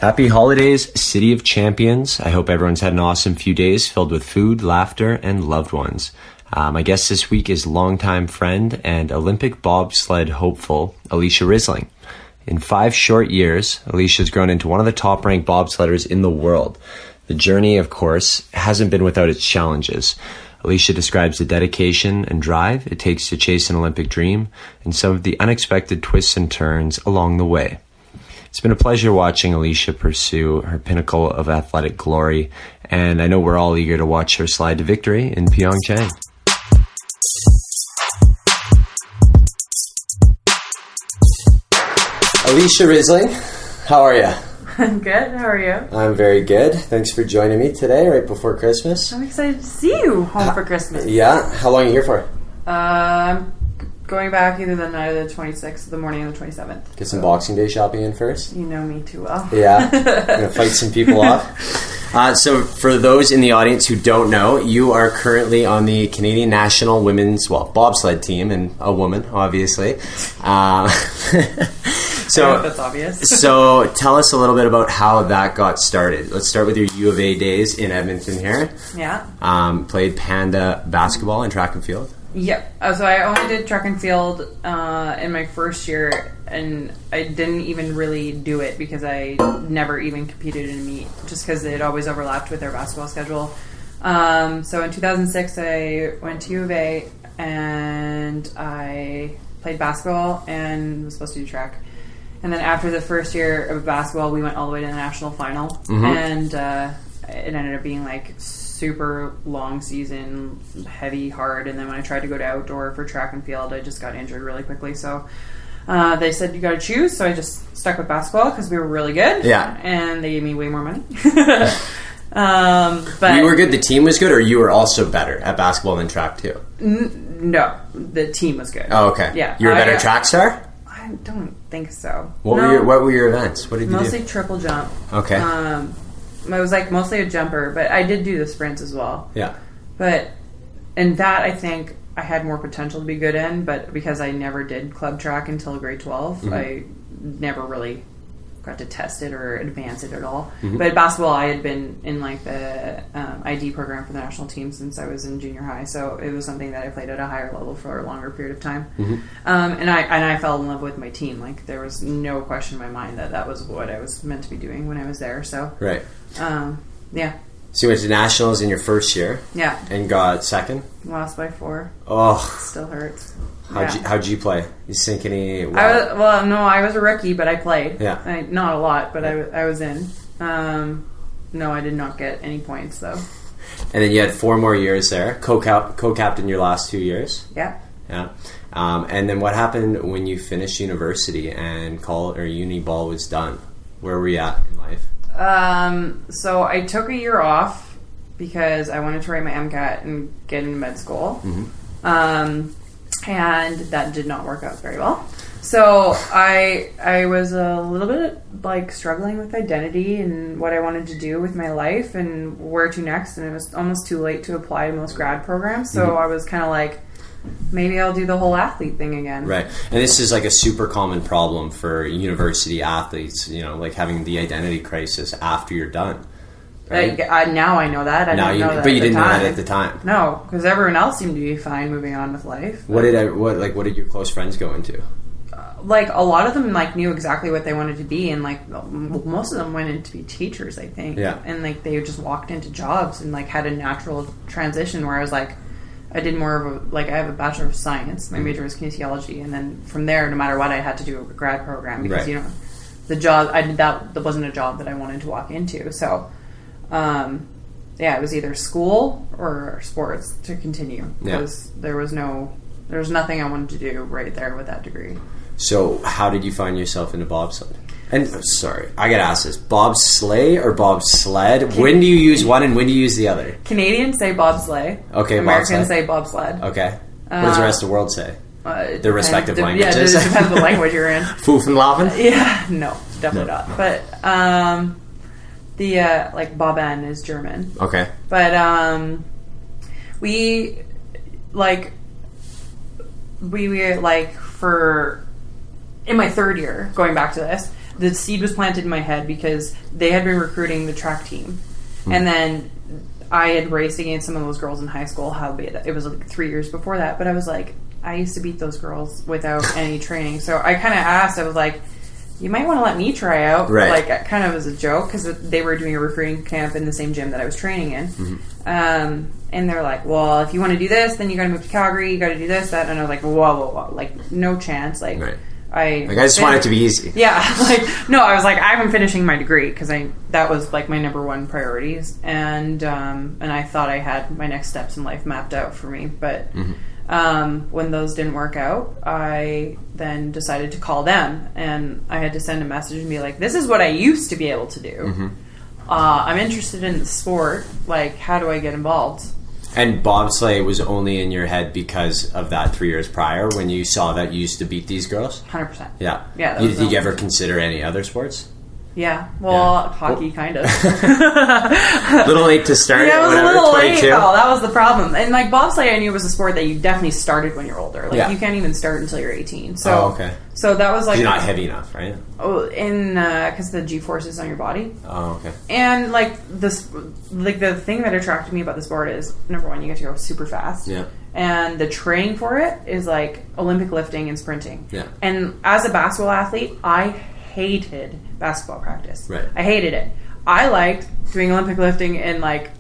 Happy holidays, City of Champions. I hope everyone's had an awesome few days filled with food, laughter, and loved ones. My guest this week is longtime friend and Olympic bobsled hopeful, Alysia Rissling. In 5 short years, Alicia's grown into one of the top-ranked bobsledders in the world. The journey, of course, hasn't been without its challenges. Alysia describes the dedication and drive it takes to chase an Olympic dream and some of the unexpected twists and turns along the way. It's been a pleasure watching Alysia pursue her pinnacle of athletic glory, and I know we're all eager to watch her slide to victory in Pyeongchang. Alysia Rissling, how are you? I'm good. How are you? I'm very good. Thanks for joining me today, right before Christmas. I'm excited to see you home for Christmas. Yeah? How long are you here for? I'm going back either the night of the 26th or the morning of the 27th. Get some Boxing Day shopping in first? You know me too well. Yeah? I'm going to fight some people off. So for those in the audience who don't know, you are currently on the Canadian National Women's, bobsled team, and a woman, obviously. So that's obvious. So tell us a little bit about how that got started. Let's start with your U of A days in Edmonton here. Yeah. Played Panda basketball and track and field. Yep. So I only did track and field in my first year, and I didn't even really do it because I never even competed in a meet, just because it always overlapped with their basketball schedule. So in 2006, I went to U of A, and I played basketball and was supposed to do track. And then after the first year of basketball, we went all the way to the national final, and it ended up being like super long season, heavy, hard. And then when I tried to go to outdoor for track and field, I just got injured really quickly. So they said you got to choose. So I just stuck with basketball because we were really good. Yeah, and they gave me way more money. But you were good. The team was good, or you were also better at basketball than track too? No, the team was good. Oh, okay. Yeah, you're a better track star. I don't think so. What were your events? What did you do? Mostly triple jump. Okay. I was like mostly a jumper, but I did do the sprints as well. Yeah. But in that, I think I had more potential to be good in, but because I never did club track until grade 12, I never really got to test it or advance it at all. But basketball, I had been in like the ID program for the national team since I was in junior high, so it was something that I played at a higher level for a longer period of time. And I fell in love with my team. Like there was no question in my mind that was what I was meant to be doing when I was there. So right, yeah. So you went to nationals in your first year, yeah, and got second. Lost by 4. Oh, still hurts. How'd you play? You sink any? I was a rookie, but I played. Yeah, not a lot, but I was in. No, I did not get any points though. And then you had 4 more years there. Co-captain your last 2 years. Yeah. Yeah. And then what happened when you finished university and uni ball was done? Where were you at in life? So I took a year off because I wanted to write my MCAT and get into med school. And that did not work out very well. So I was a little bit like struggling with identity and what I wanted to do with my life and where to next. And it was almost too late to apply to most grad programs. So I was kind of like, maybe I'll do the whole athlete thing again. Right. And this is like a super common problem for university athletes, like having the identity crisis after you're done. Right? Now I know that. But you didn't know that at the time. No, because everyone else seemed to be fine moving on with life. What did your close friends go into? Like a lot of them knew exactly what they wanted to be, and most of them went in to be teachers, I think. Yeah. And they just walked into jobs and had a natural transition where I was like, I did more of I have a Bachelor of Science. My major was kinesiology, and then from there, no matter what, I had to do a grad program because the job I did that wasn't a job that I wanted to walk into. So, it was either school or sports to continue because there was nothing I wanted to do right there with that degree. So, how did you find yourself into bobsled? And sorry, I gotta ask this: bobsleigh or bobsled? When do you use one and when do you use the other? Canadians say bobsleigh. Okay, Americans say bobsled. Okay. What does the rest of the world say? Their respective languages. Yeah, it depends what language you're in. Foof and laughing? Yeah, no, definitely not. But the Boban is German. Okay. But we for in my third year, going back to this, the seed was planted in my head because they had been recruiting the track team. And then I had raced against some of those girls in high school, it was like 3 years before that. But I was like, I used to beat those girls without any training. So I kind of asked, I was like, you might want to let me try out. Right. Like, kind of as a joke, because they were doing a recruiting camp in the same gym that I was training in. And they're like, well, if you want to do this, then you got to move to Calgary, you got to do this, that. And I was like, whoa. Like, no chance. Like, right. I just want it to be easy. Yeah, no, I was like, I'm finishing my degree because that was like my number one priorities, and I thought I had my next steps in life mapped out for me. But when those didn't work out, I then decided to call them, and I had to send a message and be like, this is what I used to be able to do. I'm interested in the sport. Like, how do I get involved? And bobsleigh was only in your head because of that 3 years prior when you saw that you used to beat these girls? 100%. Yeah. Yeah. Did you ever consider any other sports? Yeah. Well, hockey, kind of. Little late to start. Yeah, it was a little 22. late, though. That was the problem. And, like, bobsleigh, I knew was a sport that you definitely started when you're older. Like, you can't even start until you're 18. So, okay. So that was, like... You're not heavy enough, right? Oh, because the G-forces on your body. Oh, okay. And, like, the thing that attracted me about the sport is, number one, you get to go super fast. Yeah. And the training for it is, like, Olympic lifting and sprinting. Yeah. And as a basketball athlete, I hated basketball practice. Right. I hated it. I liked doing Olympic lifting and like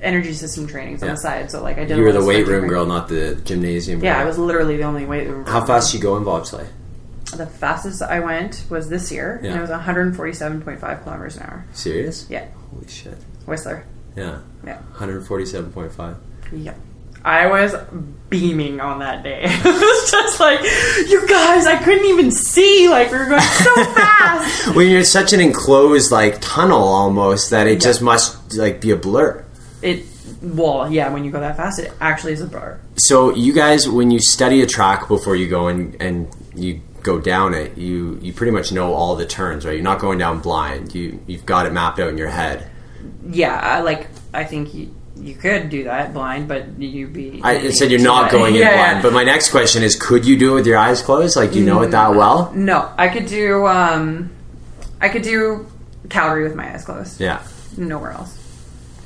energy system trainings on the side. So like I did. You were the weight room girl, not the gymnasium girl. Yeah, I was literally the only weight room girl. How fast did you go in bobsleigh? The fastest I went was this year, and it was 147.5 kilometers an hour. Serious? Yeah. Holy shit. Whistler. Yeah. Yeah. 147.5. Yeah. I was beaming on that day. It was just like, you guys, I couldn't even see. Like, we were going so fast. When you're such an enclosed, like, tunnel almost, that it just must, like, be a blur. Well, yeah, when you go that fast, it actually is a blur. So, you guys, when you study a track before you go and you go down it, you pretty much know all the turns, right? You're not going down blind. You've got it mapped out in your head. Yeah, I think you could do that blind, but you'd be... I said you're not going in blind, but my next question is, could you do it with your eyes closed? Like, do you know it that well? No, I could do Calgary with my eyes closed. Yeah. Nowhere else.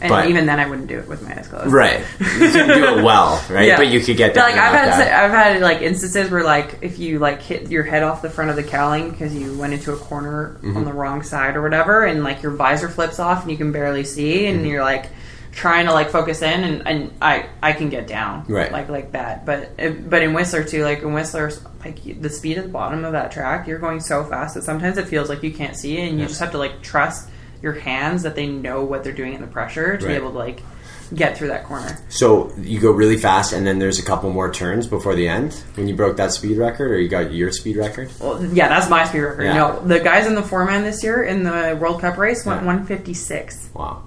And even then, I wouldn't do it with my eyes closed. Right. You can do it well, right? Yeah. But you could get that. Like, I've had like instances where like if you like hit your head off the front of the cowling because you went into a corner on the wrong side or whatever, and like your visor flips off and you can barely see, and you're like trying to like focus in, and I can get down like that. But in Whistler too, like in Whistler, like the speed at the bottom of that track, you're going so fast that sometimes it feels like you can't see, and you just have to like trust your hands that they know what they're doing in the pressure to be able to like get through that corner. So you go really fast, and then there's a couple more turns before the end when you broke that speed record, or you got your speed record? Well, yeah, that's my speed record. No, the guys in the 4-man this year in the World Cup race went 156. Wow.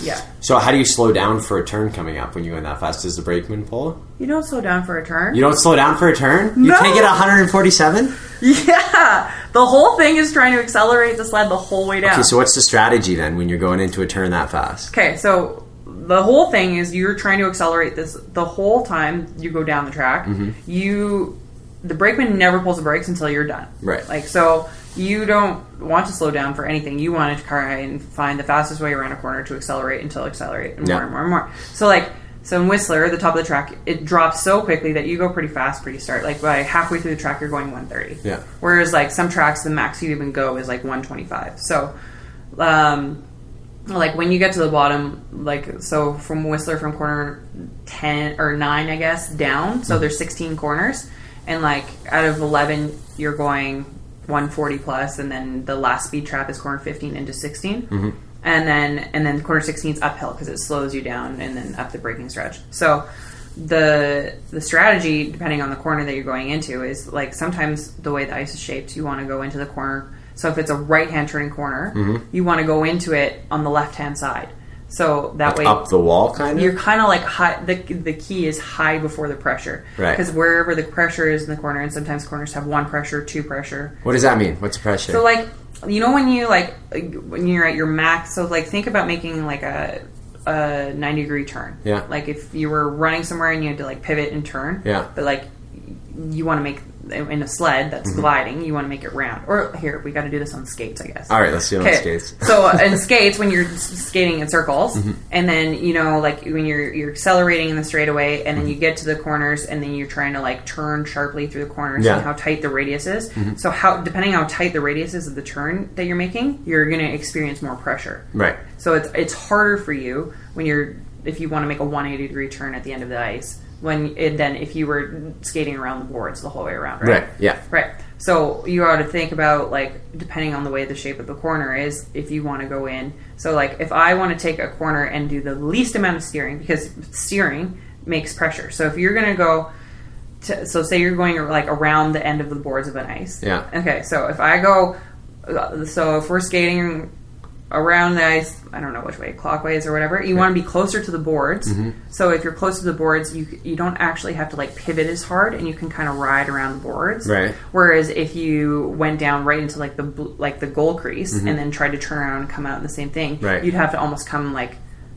Yeah. So how do you slow down for a turn coming up when you're going that fast? Does the brakeman pull? You don't slow down for a turn. You don't slow down for a turn? You take it 147? Yeah. The whole thing is trying to accelerate the sled the whole way down. Okay, so what's the strategy then when you're going into a turn that fast? Okay, so the whole thing is you're trying to accelerate this the whole time you go down the track. The brakeman never pulls the brakes until you're done. Right. Like, so you don't want to slow down for anything. You want to try and find the fastest way around a corner to accelerate and more and more and more. So in Whistler, the top of the track, it drops so quickly that you go pretty fast pretty start. Like by halfway through the track, you're going 130. Yeah. Whereas like some tracks, the max you even go is like 125. So, like when you get to the bottom, like so from Whistler from corner 10 or 9, I guess down. So there's 16 corners, and like out of 11, you're going 140 plus, and then the last speed trap is corner 15 into 16. And then corner 16 is uphill because it slows you down, and then up the braking stretch. So the strategy, depending on the corner that you're going into, is like sometimes the way the ice is shaped, you want to go into the corner. So if it's a right-hand turning corner, you want to go into it on the left-hand side. So that way, up the wall, kind of. You're kind of like high. The key is high before the pressure, right? Because wherever the pressure is in the corner, and sometimes corners have 1 pressure, 2 pressure. What does that mean? What's pressure? So like, you know, when you're at your max. So like, think about making like a 90-degree turn. Yeah. Like if you were running somewhere and you had to like pivot and turn. Yeah. But like, you want to make in a sled that's gliding, you want to make it round. Or here, we got to do this on skates, I guess. All right, let's do it on skates. So in skates, when you're skating in circles, and then like when you're accelerating in the straightaway, and then you get to the corners, and then you're trying to like turn sharply through the corners, and how tight the radius is. So depending how tight the radius is of the turn that you're making, you're going to experience more pressure. Right. So it's harder for you if you want to make a 180-degree turn at the end of the ice. Then if you were skating around the boards the whole way around, right? Right, yeah. Right. So you ought to think about, like, depending on the way the shape of the corner is, if you want to go in. So, like, if I want to take a corner and do the least amount of steering, because steering makes pressure. So if you're going to go, so say you're going, like, around the end of the boards of an ice. Yeah. Okay, so if I go, so if we're skating around the ice, I don't know which way, clockwise or whatever, you want to be closer to the boards. So if you're close to the boards, you don't actually have to like pivot as hard, and you can kind of ride around the boards. Right. Whereas if you went down right into like the goal crease and then tried to turn around and come out in the same thing, you'd have to almost come like,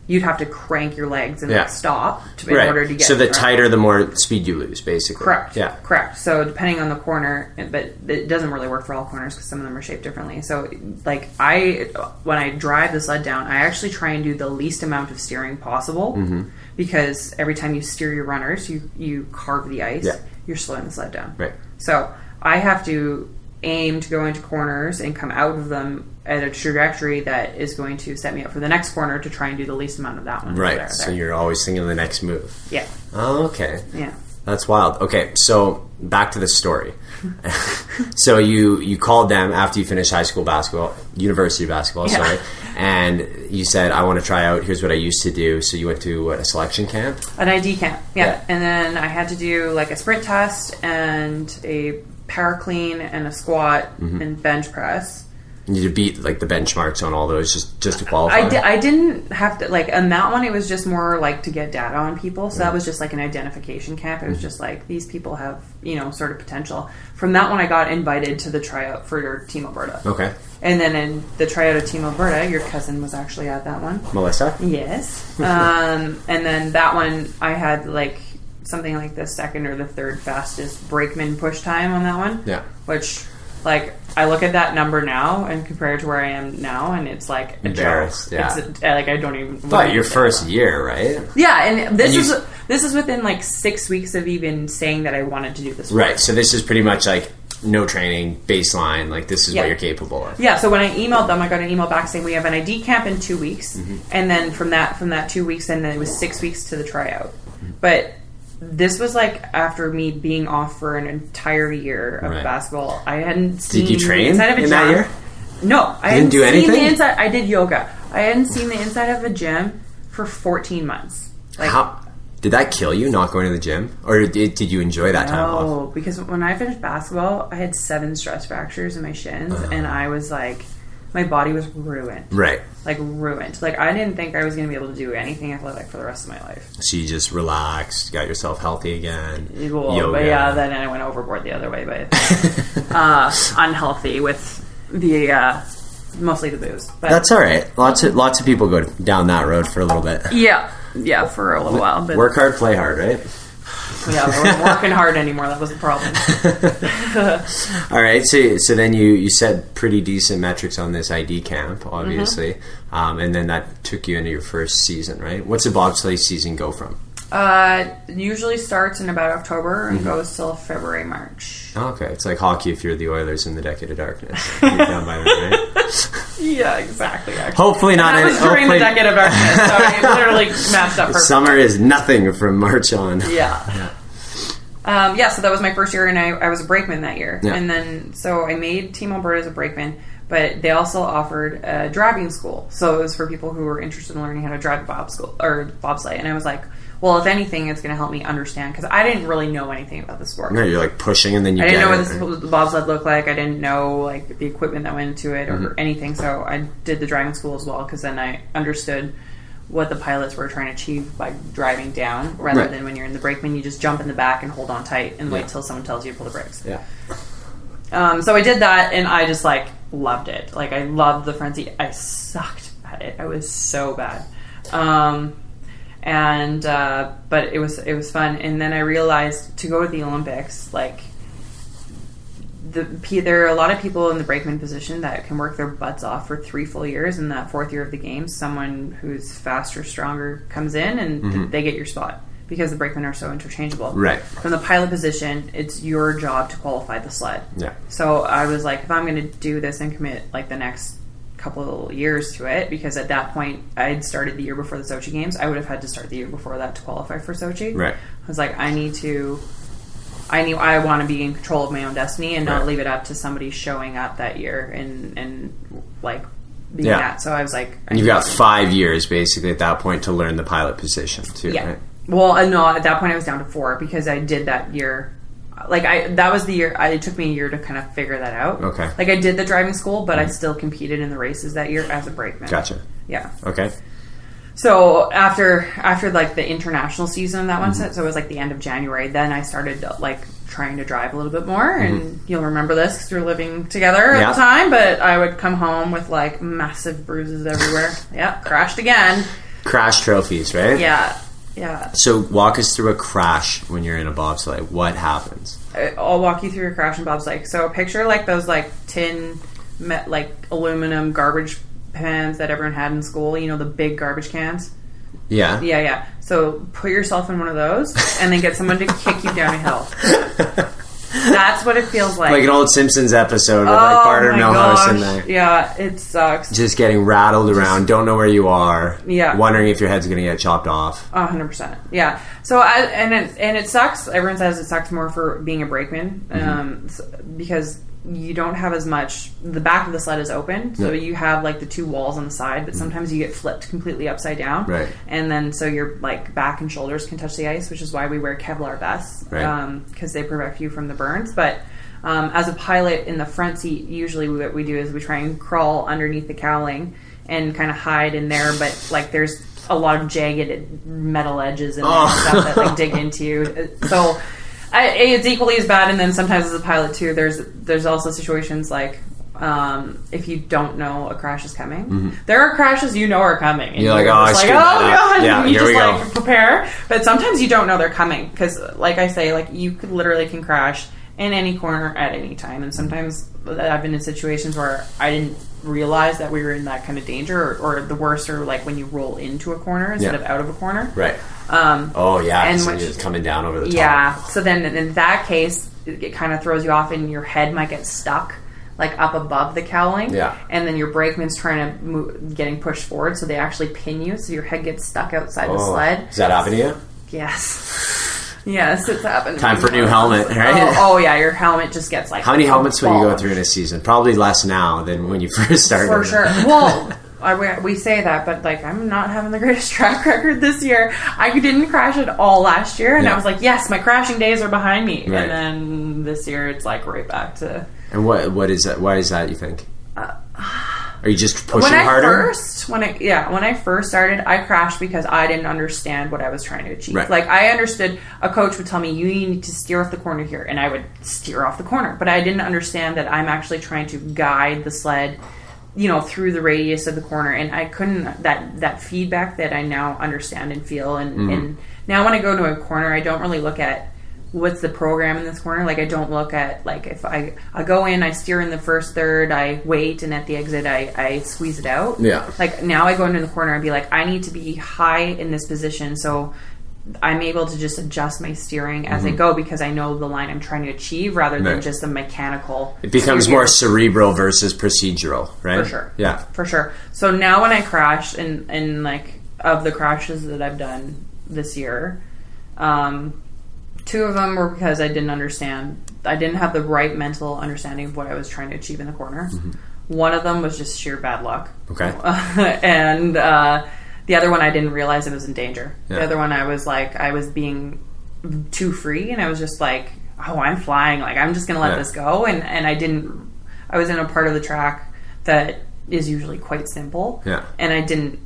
you'd have to crank your legs and like stop in order to get. So the tighter, the more speed you lose, basically. Correct. Yeah. Correct. So depending on the corner, but it doesn't really work for all corners because some of them are shaped differently. So like when I drive the sled down, I actually try and do the least amount of steering possible because every time you steer your runners, you carve the ice. Yeah. You're slowing the sled down. Right. So I have to aim to go into corners and come out of them at a trajectory that is going to set me up for the next corner to try and do the least amount of that one. Right. So you're always thinking of the next move. Yeah. Oh, okay. Yeah. That's wild. Okay, so back to the story. So you called them after you finished university basketball, sorry, and you said, I want to try out, here's what I used to do. So you went to a selection camp? An ID camp, yeah. And then I had to do like a sprint test and a power clean and a squat and bench press. You need to beat like the benchmarks on all those just to qualify. I didn't have to like on that one. It was just more like to get data on people. So that was just like an identification camp. It was just like these people have sort of potential. From that one, I got invited to the tryout for Team Alberta. Okay. And then in the tryout of Team Alberta, your cousin was actually at that one. Melissa. Yes. And then that one, I had like something like the second or the third fastest brakeman push time on that one. Yeah. Which. Like, I look at that number now and compare it to where I am now, and it's like a joke. Yeah. Like, I don't even... But your first year, right? Yeah, and this is within, like, 6 weeks of even saying that I wanted to do this. Right, so this is pretty much, like, no training, baseline, like, this is what you're capable of. Yeah, so when I emailed them, I got an email back saying we have an ID camp in 2 weeks, and then from that 2 weeks, and then it was 6 weeks to the tryout. But... this was like after me being off for an entire year of basketball. I hadn't seen. Did you train inside of a in gym. that year? No, I didn't do anything. Seen the inside. I did yoga. I hadn't seen the inside of a gym for 14 months. Like, how did that kill you? Not going to the gym, or did you enjoy that time off? No, because when I finished basketball, I had 7 stress fractures in my shins, and I was like, my body was ruined. Right. Like, ruined. Like, I didn't think I was going to be able to do anything athletic for the rest of my life. So you just relaxed, got yourself healthy again. Well, yoga. But yeah, then I went overboard the other way, but unhealthy with the mostly the booze. But that's all right. Lots of people go down that road for a little bit. Yeah, for a little while. But work hard, play hard, right? Yeah, I wasn't working hard anymore. That was the problem. All right, so then you set pretty decent metrics on this ID camp, obviously, and then that took you into your first season, right? What's a bobsleigh season go from? Usually starts in about October and goes till February, March. Okay, it's like hockey if you're the Oilers in the Decade of Darkness. You're down by then, right? Yeah, exactly. Actually. Hopefully not. That was during the Decade of Darkness, so it literally matched up perfectly. Summer is nothing from March on. Yeah. So that was my first year, and I was a brakeman that year. Yeah. And then, so I made Team Alberta as a brakeman, but they also offered a driving school. So it was for people who were interested in learning how to drive bobsleigh. And I was like, well, if anything, it's going to help me understand, because I didn't really know anything about the sport. No, you're like pushing, and then I didn't know what the bobsled looked like. I didn't know like the equipment that went into it or anything. So I did the driving school as well, because then I understood what the pilots were trying to achieve by driving down, rather than when you're in the brakeman, you just jump in the back and hold on tight and wait till someone tells you to pull the brakes. Yeah. So I did that, and I just like loved it. Like, I loved the frenzy. I sucked at it. I was so bad. But it was fun. And then I realized to go to the Olympics, like, there are a lot of people in the brakeman position that can work their butts off for 3 full years. In that 4th year of the game, someone who's faster, stronger comes in and they get your spot because the brakemen are so interchangeable. Right. From the pilot position, it's your job to qualify the sled. Yeah. So I was like, if I'm going to do this and commit like the next couple of years to it, because at that point I'd started the year before the Sochi games, I would have had to start the year before that to qualify for Sochi. Right. I was like, I want to be in control of my own destiny and not leave it up to somebody showing up that year and like being that. So I was like, and you've got 5 years basically at that point to learn the pilot position too. Yeah. Right? Well, no, at that point I was down to 4 because I did that year. Like that was the year. It took me a year to kind of figure that out. Okay. Like I did the driving school, but I still competed in the races that year as a brakeman. Gotcha. Yeah. Okay. So after like the international season of that one set, so it was like the end of January, then I started like trying to drive a little bit more, and you'll remember this because we were living together at the time, but I would come home with like massive bruises everywhere. Crashed again. Crash trophies, right? Yeah. So walk us through a crash when you're in a bobsleigh. What happens? I'll walk you through a crash in bobsleigh. So picture like those like tin, like aluminum garbage pans that everyone had in school. You know, the big garbage cans. Yeah. So put yourself in one of those and then get someone to kick you down a hill. That's what it feels like. Like an old Simpsons episode with like Barter Milhouse in there. Yeah, it sucks. Just getting rattled around, don't know where you are. Yeah. Wondering if your head's going to get chopped off. 100%. Yeah. So it sucks. Everyone says it sucks more for being a brakeman because you don't have as much. The back of the sled is open, so you have like the 2 walls on the side, but sometimes you get flipped completely upside down, right? And then so your like back and shoulders can touch the ice, which is why we wear Kevlar vests, right? Because they protect you from the burns. But as a pilot in the front seat, usually what we do is we try and crawl underneath the cowling and kind of hide in there, but like there's a lot of jagged metal edges in there and stuff that like dig into you. So it's equally as bad, and then sometimes as a pilot too, there's also situations like if you don't know a crash is coming, there are crashes you know are coming, and you're like, oh god, yeah, here we go. Like prepare, but sometimes you don't know they're coming because, like I say, like you could literally can crash in any corner at any time, and sometimes I've been in situations where I didn't realize that we were in that kind of danger, or the worst, or like when you roll into a corner instead of out of a corner, right? And so you're just coming down over the top. Yeah, so then in that case, it kind of throws you off, and your head might get stuck like up above the cowling. Yeah, and then your brakeman's trying to getting pushed forward, so they actually pin you, so your head gets stuck outside the sled. Does that happen to you? Yes, it's happened. Time for a new helmet, right? Oh yeah, your helmet just gets like... How many helmets will you go through in a season? Probably less now than when you first started. For sure. Well, we say that, but like I'm not having the greatest track record this year. I didn't crash at all last year, and I was like, yes, my crashing days are behind me. Right. And then this year it's like right back to... And what is that? Why is that, you think? Are you just pushing harder? When I first started, I crashed because I didn't understand what I was trying to achieve. Right. Like I understood, a coach would tell me, you need to steer off the corner here, and I would steer off the corner. But I didn't understand that I'm actually trying to guide the sled, through the radius of the corner. And I couldn't, that feedback that I now understand and feel. And now when I go to a corner, I don't really look at what's the program in this corner. Like I don't look at, like, if I go in, I steer in the first third, I wait, and at the exit I squeeze it out. Yeah. Like now I go into the corner and be like, I need to be high in this position, so I'm able to just adjust my steering as I go, because I know the line I'm trying to achieve, rather than just a mechanical. It becomes more cerebral versus procedural, right? For sure. Yeah. For sure. So now when I crash, and like of the crashes that I've done this year, 2 of them were because I didn't understand. I didn't have the right mental understanding of what I was trying to achieve in the corner. One of them was just sheer bad luck. Okay. And the other one, I didn't realize it was in danger. Yeah. The other one, I was being too free, and I was just like, oh, I'm flying. Like, I'm just going to let this go. And I was in a part of the track that is usually quite simple. Yeah. And I didn't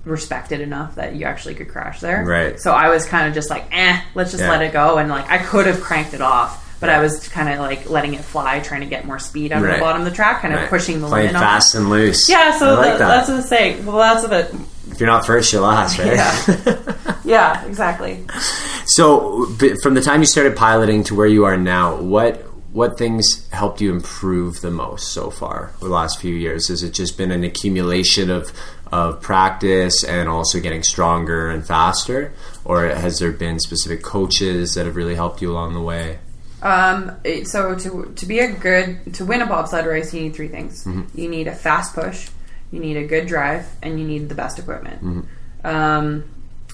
respect it enough that you actually could crash there. Right. So I was kind of just like, let's just let it go. And like, I could have cranked it off, but I was kind of like letting it fly, trying to get more speed out of the bottom of the track, kind of pushing the limit. Playing fast and loose. Yeah, so I like that. That's what I say. Well, that's what it... If you're not first, you're last, right? Yeah. Yeah, exactly. So from the time you started piloting to where you are now, what what things helped you improve the most so far over the last few years? Has it just been an accumulation of practice and also getting stronger and faster? Or has there been specific coaches that have really helped you along the way? So to win a bobsled race, you need three things. Mm-hmm. You need a fast push, you need a good drive, and you need the best equipment. Mm-hmm.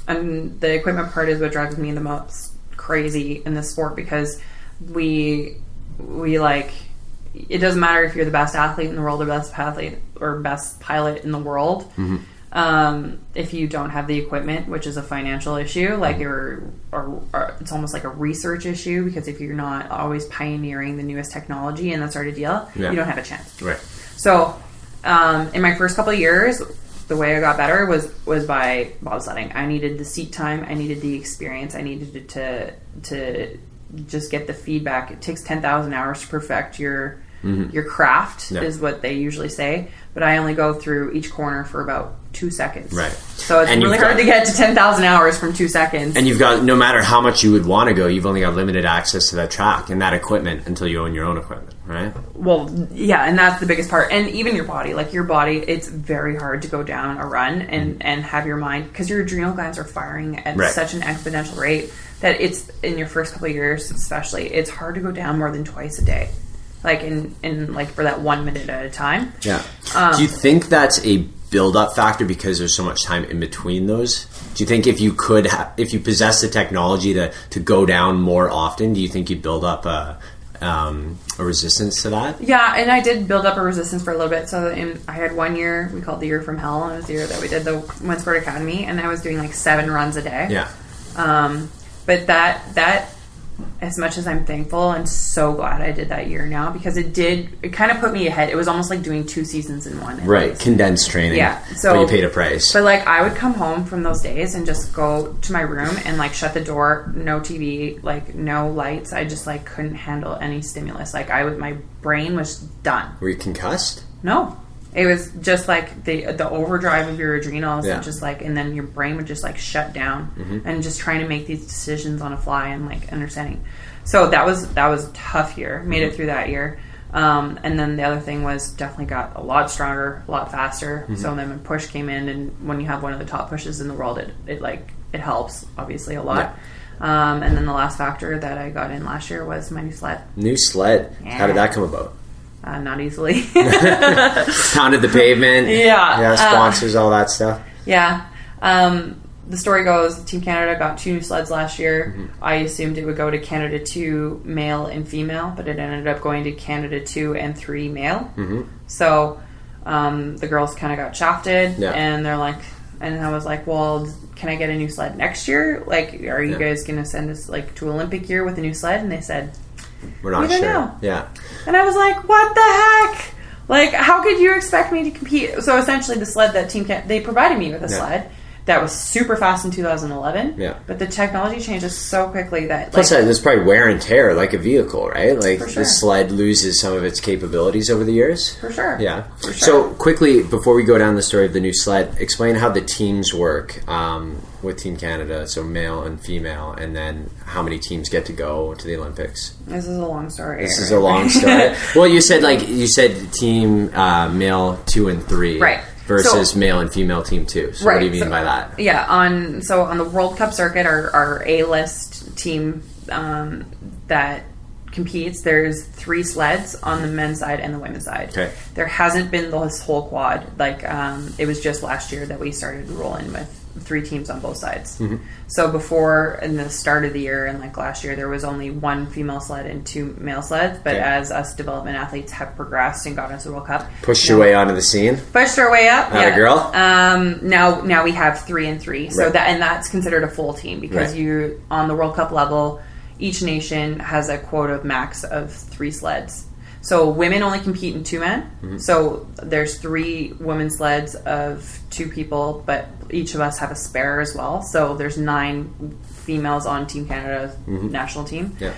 And the equipment part is what drives me the most crazy in this sport, because we like, it doesn't matter if you're the best athlete in the world or best athlete or best pilot in the world. Mm-hmm. If you don't have the equipment, which is a financial issue, like or it's almost like a research issue, because if you're not always pioneering the newest technology and that sort of deal, you don't have a chance. Right. So in my first couple of years, the way I got better was by bobsledding. I needed the seat time, I needed the experience, I needed to just get the feedback. It takes 10,000 hours to perfect your craft, is what they usually say. But I only go through each corner for about 2 seconds. Right. So it's really hard to get to 10,000 hours from 2 seconds. And you've got, no matter how much you would want to go, you've only got limited access to that track and that equipment until you own your own equipment, right? Well, yeah, and that's the biggest part. And even your body, it's very hard to go down a run and have your mind, because your adrenal glands are firing at such an exponential rate that it's, in your first couple of years especially, it's hard to go down more than twice a day. Like in like for that 1 minute at a time. Yeah. Do you think that's a build-up factor because there's so much time in between those? Do you think if you possess the technology to go down more often, do you think you'd build up a resistance to that? Yeah, and I did build up a resistance for a little bit. So I had 1 year, we called the year from hell, and it was the year that we did the Women's Sport Academy, and I was doing like 7 runs a day. Yeah. But that, as much as I'm thankful and so glad I did that year now, because it kind of put me ahead. It was almost like doing 2 seasons in one. Right, condensed training. Yeah, so but you paid a price. But like, I would come home from those days and just go to my room and like shut the door, no TV, like no lights. I just like couldn't handle any stimulus. Like my brain was done. Were you concussed? No. It was just like the overdrive of your adrenals, just like, and then your brain would just like shut down, and just trying to make these decisions on a fly and like understanding. So that was a tough year. Made it through that year, and then the other thing was definitely got a lot stronger, a lot faster. So then when push came in, and when you have one of the top pushes in the world, it helps obviously a lot. Yeah. And then the last factor that I got in last year was my new sled. New sled. Yeah. How did that come about? Not easily. Pounded the pavement. Yeah, sponsors, all that stuff. Yeah. The story goes, Team Canada got 2 new sleds last year. I assumed it would go to Canada 2 male and female, but it ended up going to Canada 2 and 3 male. So the girls kind of got shafted, and they're like, and I was like, well, can I get a new sled next year? Like, are you guys going to send us like to Olympic year with a new sled? And they said, we're not sure. Know. Yeah. And I was like, what the heck? Like, how could you expect me to compete? So essentially the sled that they provided me with a sled that was super fast in 2011. Yeah. But the technology changes so quickly that... Plus, there's probably wear and tear like a vehicle, right? Like, the sled loses some of its capabilities over the years. For sure. Yeah. For sure. So, quickly, before we go down the story of the new sled, explain how the teams work with Team Canada, so male and female, and then how many teams get to go to the Olympics. This is a long story. This is a long story. Well, you said team male 2 and 3. Right. Versus male and female team 2. So what do you mean by that? Yeah, on the World Cup circuit, our A-list team that competes, there's 3 sleds on the men's side and the women's side. Okay. There hasn't been this whole quad. Like, it was just last year that we started rolling with 3 teams on both sides. So before, in the start of the year and like last year, there was only 1 female sled and 2 male sleds. But as us development athletes have progressed and got into the World Cup, pushed your way onto the scene. Pushed our way up. Not a girl. Now we have 3 and 3. So that's considered a full team, because you on the World Cup level, each nation has a quota max of 3 sleds. So women only compete in 2 men. So there's 3 women's sleds of 2 people, but each of us have a spare as well. So there's 9 females on Team Canada's national team. Yeah.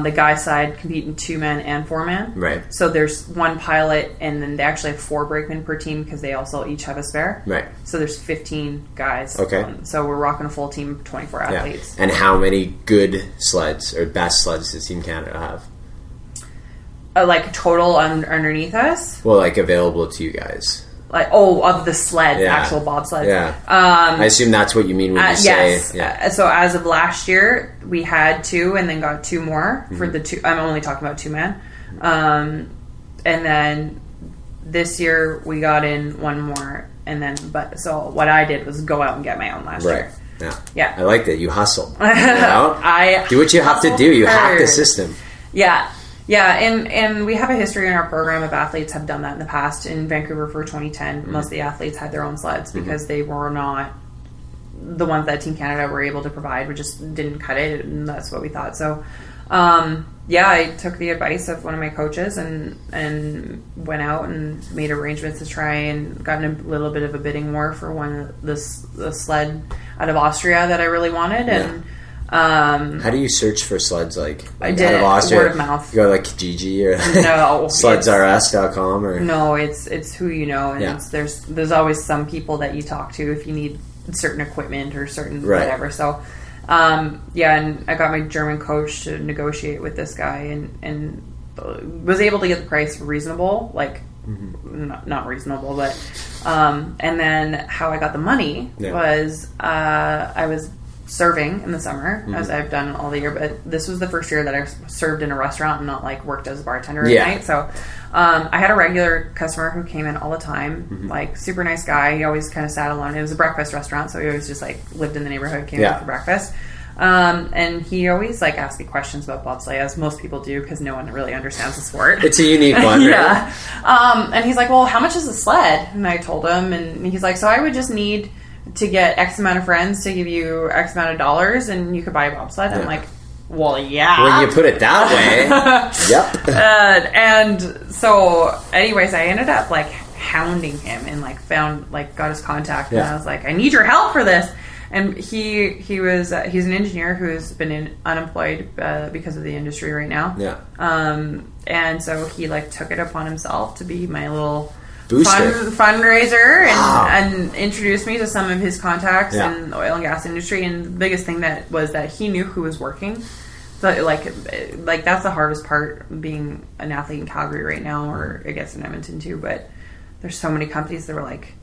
The guys' side compete in 2 men and 4 men. Right. So there's 1 pilot, and then they actually have 4 brakemen per team, because they also each have a spare. Right. So there's 15 guys. Okay. So we're rocking a full team of 24 athletes. And how many good sleds or best sleds does Team Canada have? Like total underneath us? Well, like available to you guys. Like, of the sled, actual bobsled. Yeah. I assume that's what you mean when you say... Yes. Yeah. So as of last year, we had 2 and then got 2 more for the 2. I'm only talking about 2-man. And then this year we got in 1 more. And then, so what I did was go out and get my own last year. Yeah. I like that. You hustled. You know? I do what you have to do. You hack the system. Yeah. Yeah, and we have a history in our program of athletes have done that in the past. In Vancouver for 2010, most of the athletes had their own sleds because they were not the ones that Team Canada were able to provide. We just didn't cut it, and that's what we thought. So, I took the advice of one of my coaches and went out and made arrangements to try and got in a little bit of a bidding war for the sled out of Austria that I really wanted. And how do you search for sleds? Like I did out of Austria, word of mouth. You go like Kijiji or no sledsrs.com or no, it's who you know, and there's always some people that you talk to if you need certain equipment or certain whatever. So and I got my German coach to negotiate with this guy and was able to get the price reasonable, like not reasonable, but and then how I got the money was I was serving in the summer as I've done all the year, but this was the first year that I served in a restaurant and not like worked as a bartender at night. So I had a regular customer who came in all the time, like super nice guy. He always kind of sat alone. It was a breakfast restaurant, so he always just like lived in the neighborhood, came in for breakfast. And he always like asked me questions about bobsleigh, as most people do, because no one really understands the sport. It's a unique one, right? And he's like, well, how much is the sled? And I told him, and he's like, so I would just need to get X amount of friends to give you X amount of dollars and you could buy a bobsled. I'm like, well, yeah. When you put it that way. Yep. And so anyways, I ended up like hounding him and like got his contact and I was like, I need your help for this. And he's an engineer who's been unemployed because of the industry right now. Yeah. And so he like took it upon himself to be my little fundraiser and introduced me to some of his contacts in the oil and gas industry. And the biggest thing that he knew who was working. So like that's the hardest part, being an athlete in Calgary right now, or I guess in Edmonton too. But there's so many companies that were like,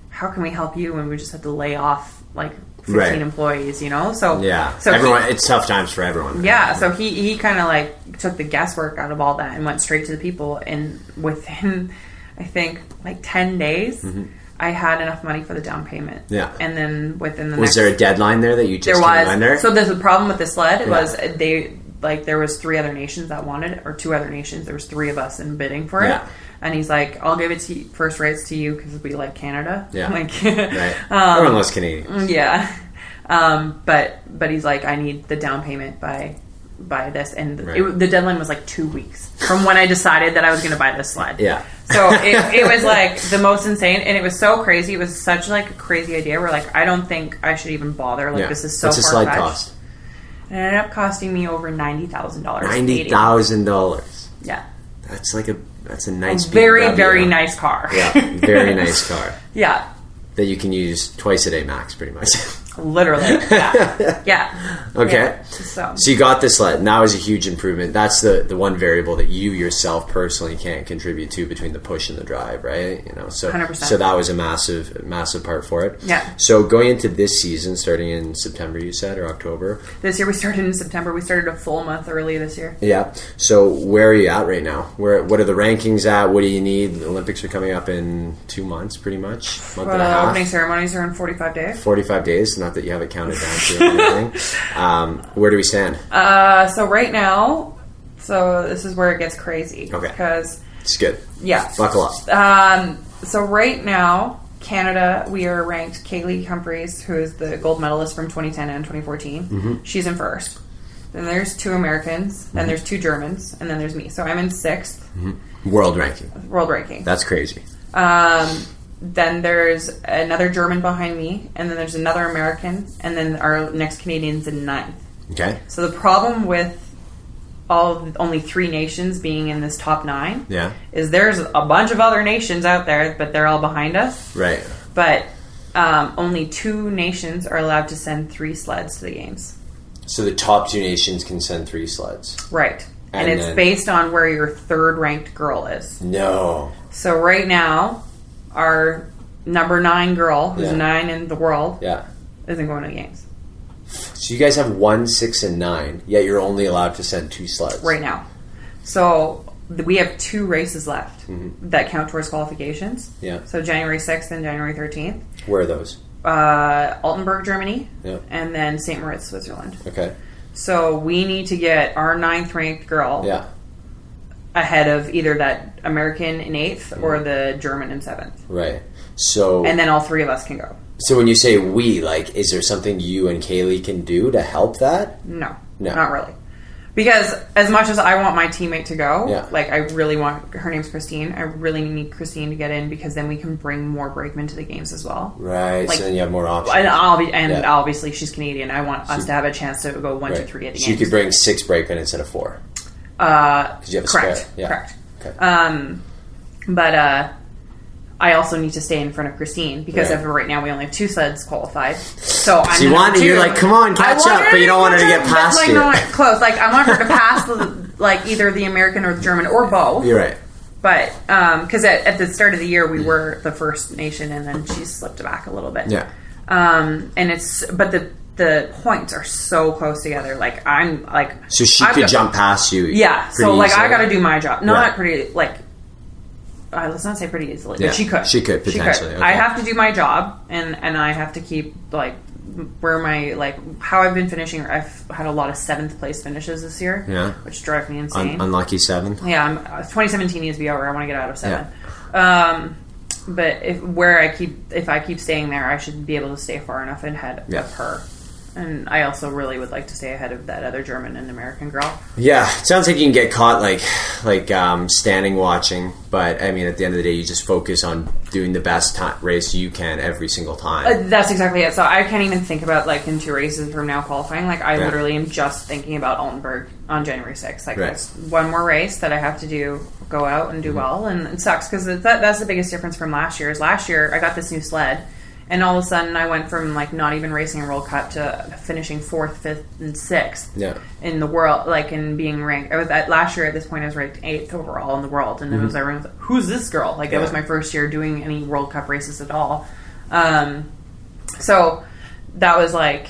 how can we help you when we just had to lay off like 15 employees, you know? So everyone, it's tough times for everyone. Yeah, so he kind of like took the guesswork out of all that and went straight to the people. And within, I think, like 10 days, I had enough money for the down payment. Yeah. And then within the was there a deadline there that you just came under? So there's a problem with the sled was there was 3 other nations that wanted, or 2 other nations. There was 3 of us in bidding for it. And he's like, I'll give it to you, first rates to you because we like Canada. Yeah. Like, everyone loves Canadians. Yeah. But he's like, I need the down payment by this. And the deadline was like 2 weeks from when I decided that I was going to buy this sled. Yeah. So it was like the most insane. And it was so crazy. It was such like a crazy idea. We're like, I don't think I should even bother. Like this is so far-fetched. What's the sled cost? It ended up costing me over $90,000. $90,000. Yeah. That's a nice, very nice car. Yeah, very nice car. Yeah. That you can use twice a day max, pretty much. Literally. Yeah. Yeah. Okay. Yeah. So you got this sled, and that was a huge improvement. That's the one variable that you yourself personally can't contribute to between the push and the drive, right? You know, so 100%. So that was a massive part for it. Yeah. So going into this season, starting in September, you said, or October? This year we started in September. We started a full month early this year. Yeah. So where are you at right now? What are the rankings at? What do you need? The Olympics are coming up in 2 months, pretty much. Month and a half. Opening ceremonies are in 45 days. 45 days. Not that you have it counted down to anything. Where do we stand? So right now, this is where it gets crazy. Okay. Because it's good. Yeah. Buckle up. So right now, Canada, we are ranked Kaylee Humphreys, who is the gold medalist from 2010 and 2014. She's in first. Then there's 2 Americans, then there's 2 Germans, and then there's me. So I'm in 6th. World ranking. That's crazy. Then there's another German behind me, and then there's another American, and then our next Canadian's in 9th. Okay. So the problem with only 3 nations being in this top 9 is there's a bunch of other nations out there, but they're all behind us. Right. But only 2 nations are allowed to send 3 sleds to the games. So the top 2 nations can send 3 sleds. Right. And it's based on where your third ranked girl is. No. So right now, our number 9 girl, who's 9 in the world, isn't going to the games. So you guys have 1, 6, and 9, yet you're only allowed to send 2 sleds. Right now. So we have 2 races left that count towards qualifications. Yeah. So January 6th and January 13th. Where are those? Altenburg, Germany. Yeah. And then St. Moritz, Switzerland. Okay. So we need to get our 9th ranked girl ahead of either that American in 8th or the German in 7th. Right. So... And then all 3 of us can go. So when you say we, like, is there something you and Kaylee can do to help that? No. Not really. Because as much as I want my teammate to go, like, I really want... Her name's Christine. I really need Christine to get in because then we can bring more brakemen to the games as well. Right. Like, so then you have more options. And obviously she's Canadian. I want us to have a chance to go 1, 2, 3 at the games. So you could bring 6 brakemen instead of 4. Because you have a correct. spare. Yeah. Correct. Okay. But I also need to stay in front of Christine because as of right now we only have 2 sleds qualified. So you're like, come on, catch up, but you don't want her to get past you. Not close. Like I want her to pass like either the American or the German or both. You're right. But because at the start of the year we were the first nation, and then she slipped back a little bit. Yeah. And the points are so close together. Like I'm like, so she could jump past you. Yeah. So like easily. I got to do my job. Not pretty like. Let's not say pretty easily, but she could. She could potentially. Okay. I have to do my job, and I have to keep like where my how I've been finishing. I've had a lot of 7th place finishes this year, which drive me insane. Unlucky 7th. Yeah, 2017 needs to be over. I want to get out of 7. Yeah. But if I keep staying there, I should be able to stay far enough ahead of her. And I also really would like to stay ahead of that other German and American girl. Yeah, it sounds like you can get caught like standing watching, but I mean at the end of the day you just focus on doing the best race you can every single time. That's exactly it. So I can't even think about like in 2 races from now qualifying. Like I literally am just thinking about Altenburg on January 6th. Like there's one more race that I have to go out and do well, and it sucks because that's the biggest difference from last year. Is last year I got this new sled. And all of a sudden, I went from like not even racing a World Cup to finishing 4th, 5th, and 6th in the world. Like in being ranked, I was last year at this point. I was ranked 8th overall in the world, and it was everyone was like, "Who's this girl?" Like that was my first year doing any World Cup races at all. So that was like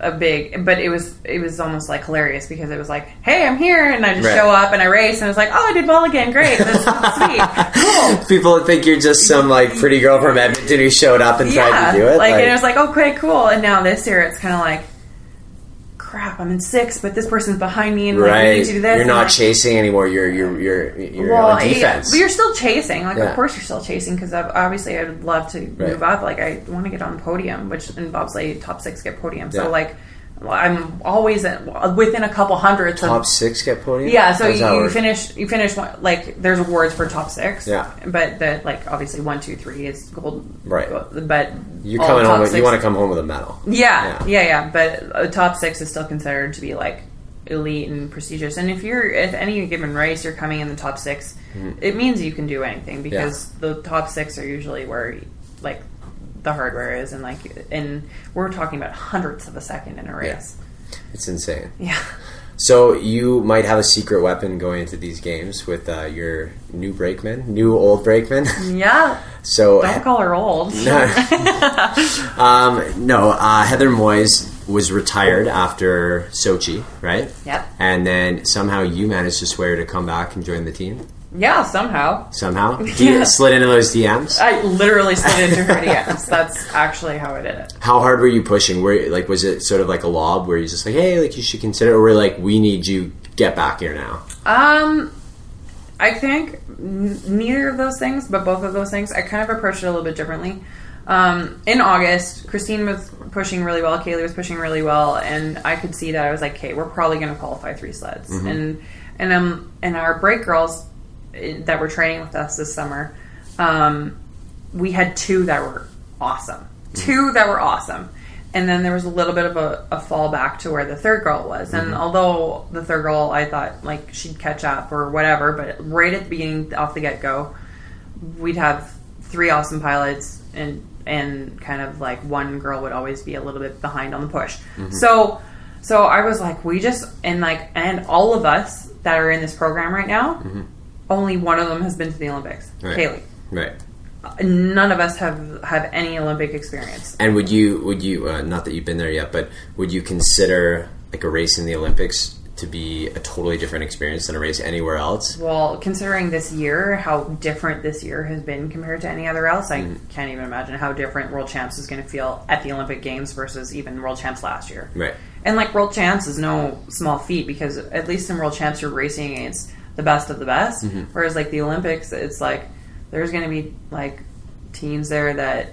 a big, but it was almost like hilarious because it was like, "Hey, I'm here," and I just show up and I race, and I was like, "Oh, I did well again, great, that's sweet, cool." People think you're just some like pretty girl from Edmonton who showed up and tried to do it. Like and it was like, "Okay, cool." And now this year, it's kind of like, crap, I'm in 6th, but this person's behind me, and like, we need to do this. You're not chasing anymore. You're on defense. But you're still chasing. Like, of course, you're still chasing because obviously, I'd love to move up. Like, I want to get on the podium, which in bobsleigh top 6 get podium. So like. I'm always within a couple hundredths. Top 6 get podium. Yeah, so you finish like there's awards for top 6. Yeah, but that like obviously 1, 2, 3 is gold. Right, but you're coming home. You want to come home with a medal. Yeah. But top 6 is still considered to be like elite and prestigious. And if any given race you're coming in the top 6, it means you can do anything because the top 6 are usually where like. The hardware is and we're talking about hundredths of a second in a race. It's insane. Yeah. So you might have a secret weapon going into these games with your new old brakeman. Yeah. So don't call her old. No. Heather Moyes was retired after Sochi, right? Yep. And then somehow you managed to sway her to come back and join the team. Yeah, somehow. You slid into those DMs? I literally slid into her DMs. That's actually how I did it. How hard were you pushing? Was it sort of like a lob where you're just like, hey, like you should consider, or were like, we need you, get back here now? I think neither of those things, but both of those things. I kind of approached it a little bit differently. In August, Christine was pushing really well, Kaylee was pushing really well, and I could see that I was like, okay, we're probably going to qualify 3 sleds. And our break girls that were training with us this summer, we had 2 that were awesome. 2 that were awesome. And then there was a little bit of a fall back to where the third girl was. And although the third girl, I thought like she'd catch up or whatever, but right at the beginning, off the get-go, we'd have 3 awesome pilots and kind of like one girl would always be a little bit behind on the push. So I was like, and all of us that are in this program right now, only one of them has been to the Olympics. Right. Kaylee. Right. None of us have any Olympic experience. And would you not that you've been there yet, but would you consider like a race in the Olympics to be a totally different experience than a race anywhere else? Well, considering this year, how different this year has been compared to any other else, I can't even imagine how different World Champs is going to feel at the Olympic Games versus even World Champs last year. Right. And like World Champs is no small feat, because at least in World Champs you're racing against the best of the best, whereas like the Olympics, it's like there's going to be like teams there that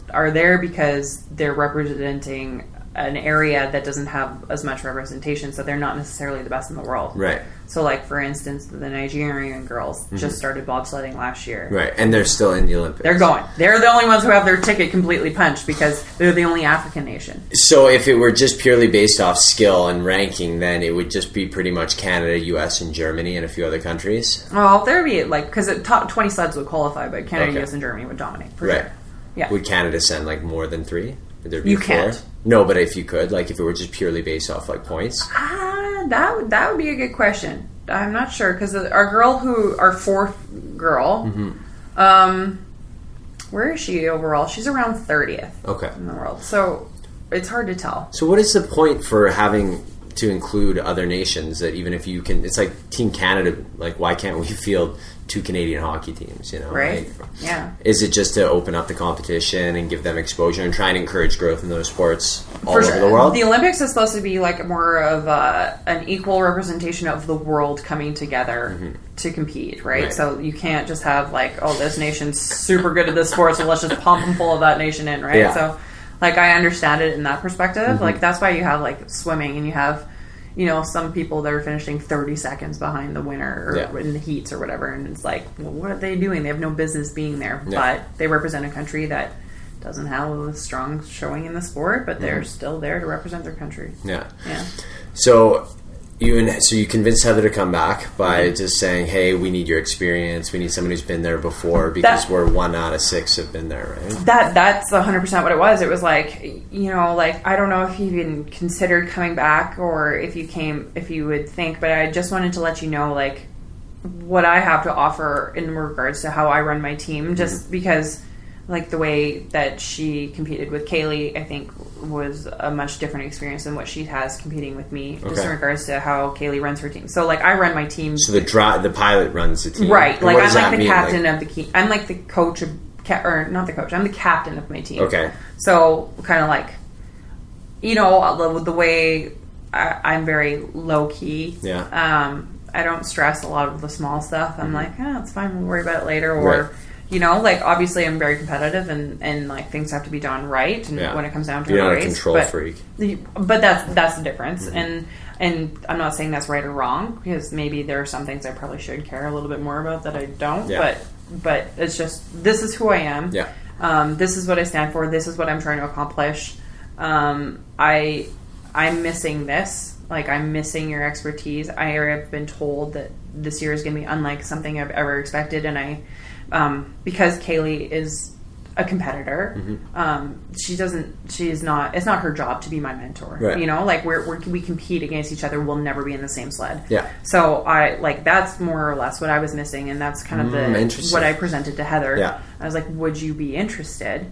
are there because they're representing an area that doesn't have as much representation, so they're not necessarily the best in the world. Right. So like for instance, the Nigerian girls just started bobsledding last year. Right. And they're still in the Olympics. They're going. They're the only ones who have their ticket completely punched because they're the only African nation. So if it were just purely based off skill and ranking, then it would just be pretty much Canada, US, and Germany and a few other countries? Well, there'd be like, because 20 sleds would qualify, but Canada, US, and Germany would dominate for right. sure. Yeah. Would Canada send like more than 3? Would there be You 4? can't. No, but if you could, like if it were just purely based off like points. That would be a good question. I'm not sure, because our fourth girl, where is she overall? She's around 30th in the world. So it's hard to tell. So what is the point for having to include other nations, that even if you can, it's like Team Canada, like why can't we field 2 Canadian hockey teams, you know? Right. Like, yeah. Is it just to open up the competition and give them exposure and try and encourage growth in those sports all For over sure. the world? The Olympics is supposed to be like more of an equal representation of the world coming together to compete, right? So you can't just have like, oh, this nation's super good at this sport, so let's just pump them full of that nation in, right? Yeah. So like I understand it in that perspective. Like that's why you have like swimming, and you have, you know, some people that are finishing 30 seconds behind the winner or in the heats or whatever, and it's like, well, what are they doing? They have no business being there, but they represent a country that doesn't have a strong showing in the sport, but they're still there to represent their country. Yeah. Yeah. So you convinced Heather to come back by just saying, hey, we need your experience. We need someone who's been there before, because we're 1 out of 6 have been there, right? That's 100% what it was. It was like, you know, like, I don't know if you even considered coming back or if you would think, but I just wanted to let you know, like, what I have to offer in regards to how I run my team, just because, like, the way that she competed with Kaylee, I think, was a much different experience than what she has competing with me, just in regards to how Kaylee runs her team. So, like, I run my team. So the pilot runs the team, right? And like, I'm like the mean? captain of the team. I'm like the coach of, or not the coach. I'm the captain of my team. Okay. So, kind of like, you know, the way I'm very low key. Yeah. I don't stress a lot of the small stuff. I'm like, it's fine. We'll worry about it later. Or, you know, like, obviously I'm very competitive and like things have to be done right. And when it comes down to you're a not race, a control freak. But that's the difference. And I'm not saying that's right or wrong, because maybe there are some things I probably should care a little bit more about that I don't. Yeah. But it's just, this is who I am. Yeah. This is what I stand for. This is what I'm trying to accomplish. I'm missing this. Like, I'm missing your expertise. I have been told that this year is going to be unlike something I've ever expected, and because Kaylee is a competitor, it's not her job to be my mentor. Right. You know, like we compete against each other. We'll never be in the same sled. Yeah. So that's more or less what I was missing, and that's kind of what I presented to Heather. Yeah. I was like, would you be interested?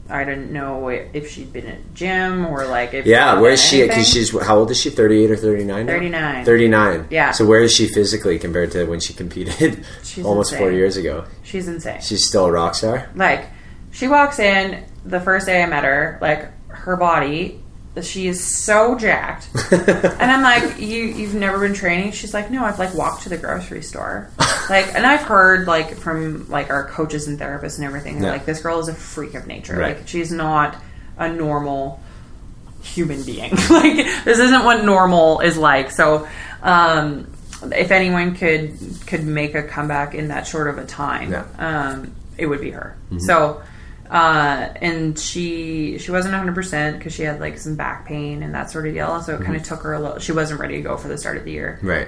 I didn't know if she'd been at gym or like if where is she? Because how old is she? 38 or 39? 39. 39. Yeah. So where is she physically compared to when she competed almost 4 years ago? She's insane. She's still a rock star. Like, she walks in the first day I met her, like, her body, she is so jacked. And I'm like, you've never been training? She's like, no, I've like walked to the grocery store. Like, and I've heard like from like our coaches and therapists and everything, like, this girl is a freak of nature. Right. Like, she's not a normal human being. Like, this isn't what normal is like. So, if anyone could make a comeback in that short of a time, it would be her. So, And she wasn't 100% because she had like some back pain and that sort of deal. So it kind of took her a little. She wasn't ready to go for the start of the year. Right.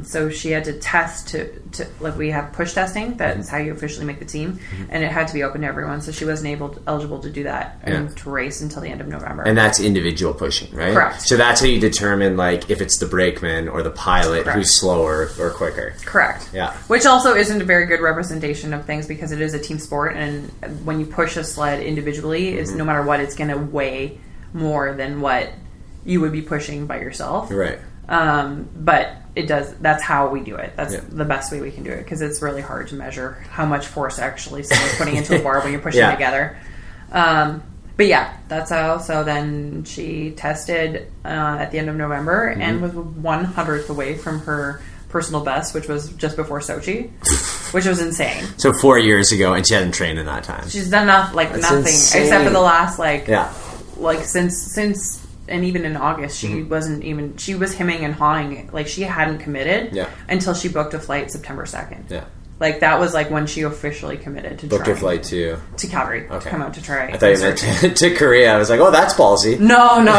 So she had to test to like we have push testing. That's how you officially make the team, and it had to be open to everyone. So she wasn't eligible to do that and to race until the end of November. And that's individual pushing, right? Correct. So that's how you determine like if it's the brakeman or the pilot Correct. who's slower or quicker. Correct. Yeah. Which also isn't a very good representation of things because it is a team sport, and when you push a sled individually, it's no matter what, it's going to weigh more than what you would be pushing by yourself. Right. But it does. That's how we do it. That's the best way we can do it because it's really hard to measure how much force actually someone's putting into a bar when you're pushing together. But yeah, that's how. So then she tested at the end of November and was 1/100th away from her personal best, which was just before Sochi, which was insane. So 4 years ago, and she hadn't trained in that time. She's done nothing insane. except for the last since and even in August she wasn't even, she was hemming and hawing, like she hadn't committed until she booked a flight September 2nd. Yeah. Like that was like when she officially committed to booked her flight to Calgary to come out to try. I thought you meant to Korea. I was like, oh, that's ballsy. No. no.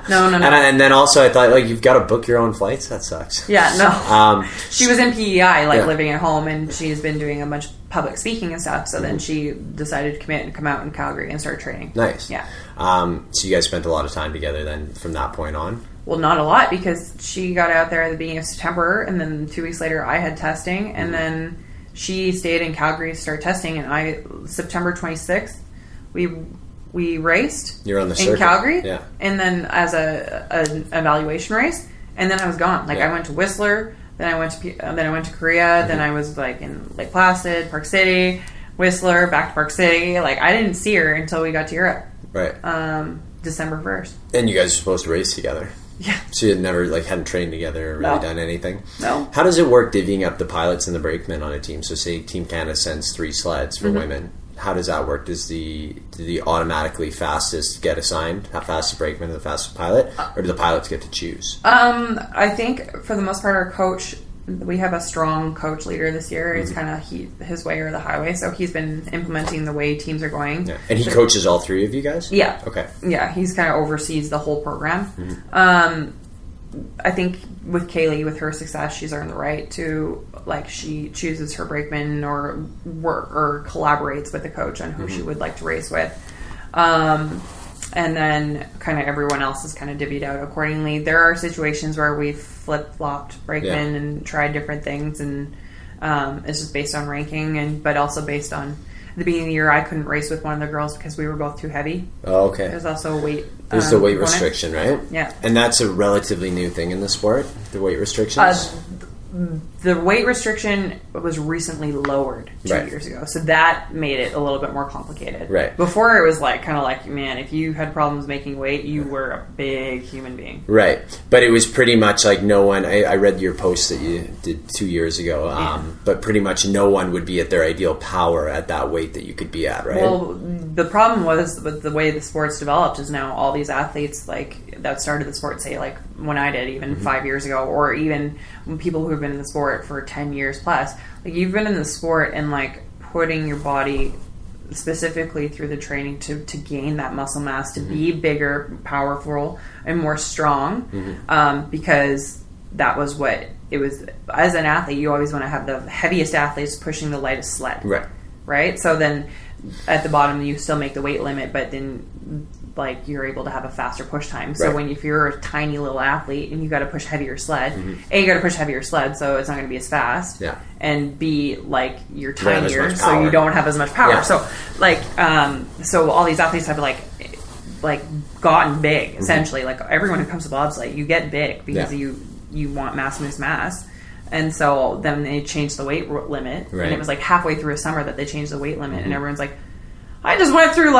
And then also I thought like you've got to book your own flights. That sucks. Yeah, no. She was in PEI, living at home, and she's been doing a bunch of public speaking and stuff. So then she decided to commit and come out in Calgary and start training. Nice. Yeah. So you guys spent a lot of time together then from that point on. Well, not a lot because she got out there at the beginning of September, and then 2 weeks later I had testing, and then she stayed in Calgary to start testing, and September 26th we raced. You're on the circuit in Calgary, yeah, and then as an evaluation race, and then I was gone. I went to Whistler, then I went to Korea, then I was like in Lake Placid, Park City, Whistler, back to Park City. Like I didn't see her until we got to Europe, right? December 1st. And you guys were supposed to race together. Yeah. So you had never hadn't trained together or really done anything? No. How does it work divvying up the pilots and the brakemen on a team? So say Team Canada sends 3 sleds for women. How does that work? Does the automatically fastest get assigned? How fast the brakeman and the fastest pilot? Or do the pilots get to choose? I think for the most part our coach, we have a strong coach leader this year. It's kind of his way or the highway. So he's been implementing the way teams are going. Yeah. And he coaches all 3 of you guys? Yeah. Okay. Yeah, he's kind of oversees the whole program. I think with Kaylee, with her success, she's earned the right to, she chooses her brakeman or collaborates with the coach on who she would like to race with. And then kind of everyone else is kind of divvied out accordingly. There are situations where we've flip-flopped brakemen and tried different things, and it's just based on ranking, but also based on the beginning of the year I couldn't race with one of the girls because we were both too heavy. Oh, okay. There's also a weight. There's the weight restriction, right? Yeah. And that's a relatively new thing in the sport, the weight restrictions? The weight restriction was recently lowered 2 years ago, so that made it a little bit more complicated. Right. Before it was man, if you had problems making weight, you were a big human being. Right. But it was pretty much like no one, I read your post that you did 2 years ago, but pretty much no one would be at their ideal power at that weight that you could be at, right? Well, the problem was with the way the sport's developed is now all these athletes that started the sport, say when I did even 5 years ago, or even people who have been in the sport for 10 years plus, you've been in the sport and putting your body specifically through the training to gain that muscle mass, to be bigger, powerful, and more strong, because that was what it was. As an athlete, you always want to have the heaviest athletes pushing the lightest sled. Right? So then at the bottom you still make the weight limit, but then you're able to have a faster push time. So if you're a tiny little athlete and you got to push heavier sled, A, you got to push heavier sled, so it's not going to be as fast. Yeah. And B, you're tinier, so you don't have as much power. Yeah. So so all these athletes have gotten big essentially. Everyone who comes to bobsleigh, you get big because you want mass moves mass. And so then they changed the weight limit, and it was halfway through a summer that they changed the weight limit, and everyone's like, I just went through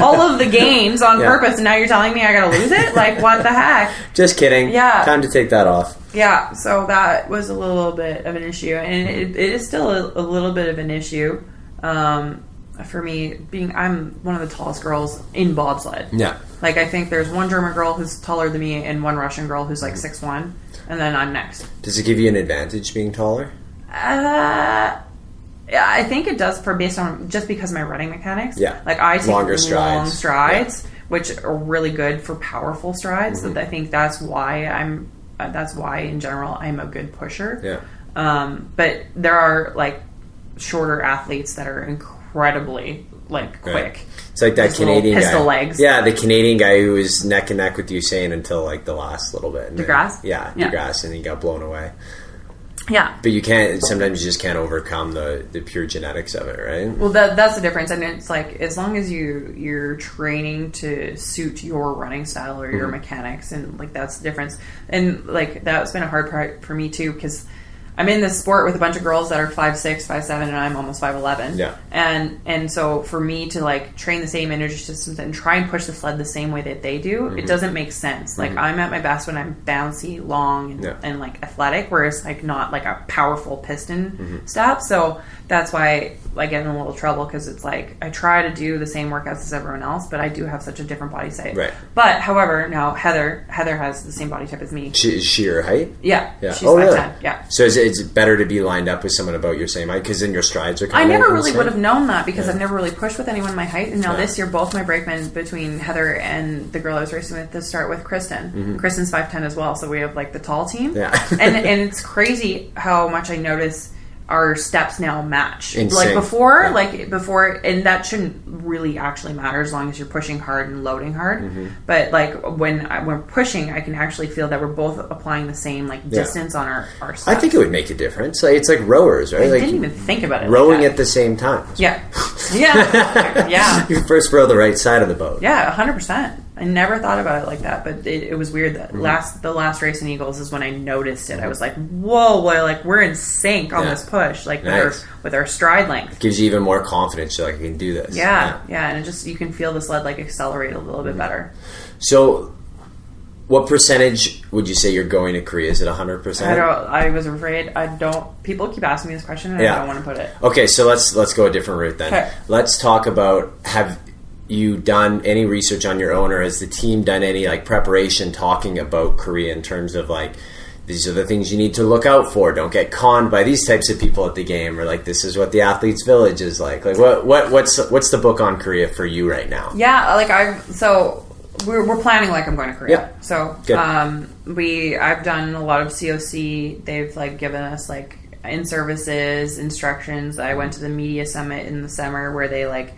all of the games on purpose, and now you're telling me I gotta lose it? What the heck? Just kidding. Yeah. Time to take that off. Yeah, so that was a little bit of an issue, and it is still a little bit of an issue for me, I'm one of the tallest girls in bobsled. Yeah. I think there's one German girl who's taller than me and one Russian girl who's 6'1", and then I'm next. Does it give you an advantage being taller? Yeah, I think it does based on just because of my running mechanics. Yeah. Like I take Longer long strides. which are really good for powerful strides. So I think that's why in general I'm a good pusher. Yeah. But there are like shorter athletes that are incredibly like quick. Right. It's like that Canadian pistol guy. legs. Yeah, the Canadian guy who was neck and neck with Usain until like the last little bit. DeGrasse? Yeah, DeGrasse, and he got blown away. Yeah. But you can't, sometimes you just can't overcome the pure genetics of it, right? Well, that's the difference. And it's like, as long as you're training to suit your running style or your mechanics, and like, that's the difference. And like, that's been a hard part for me too, because I'm in this sport with a bunch of girls that are 5'6", 5'7", and I'm almost 5'11". Yeah. And so for me to like train the same energy systems and try and push the sled the same way that they do, it doesn't make sense. Like I'm at my best when I'm bouncy, long, and like athletic, whereas like not like a powerful piston step. So that's why I get in a little trouble, because it's like I try to do the same workouts as everyone else, but I do have such a different body type. Right. But however, now Heather has the same body type as me. Is she your height? Yeah. Yeah. She's 5'10". Yeah. So it's better to be lined up with someone about your same height, because then your strides are kind I of never really insane. would have known that, because I've never really pushed with anyone my height. And now this year, both my brakemen between Heather and the girl I was racing with to start with, Kristen. Kristen's 5'10" as well, so we have like the tall team. Yeah. and it's crazy how much I notice our steps now match. In like sync. before, and that shouldn't really actually matter as long as you're pushing hard and loading hard. But like when we're pushing, I can actually feel that we're both applying the same like distance on our steps. I think it would make a difference. Like, it's like rowers, right? I like didn't even think about it. rowing like that. at the same time. Yeah. Yeah. You first row the right side of the boat. Yeah, 100%. I never thought about it like that, but it was weird that the last race in Eagles is when I noticed it. I was like, whoa, boy, like we're in sync on this push, like with our stride length. Gives you even more confidence. You're like, I can do this. Yeah, and it just, you can feel the sled like accelerate a little bit better. So, what percentage would you say you're going to Korea? Is it 100%? I was afraid. People keep asking me this question, and I don't want to put it. Okay, so let's go a different route then. Okay. Let's talk about, have you done any research on your own, or has the team done any like preparation talking about Korea in terms of like, these are the things you need to look out for, don't get conned by these types of people at the game, or like, this is what the athletes village is like what's the book on Korea for you right now? Yeah, like we're planning like I'm going to Korea. Yep. So Good. I've done a lot of COC. They've like given us like in services instructions. I went to the media summit in the summer where they like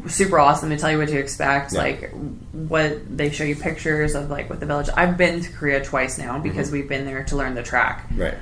super awesome. They tell you what to expect, like what they show you pictures of like what the village. I've been to Korea twice now because we've been there to learn the track. Right.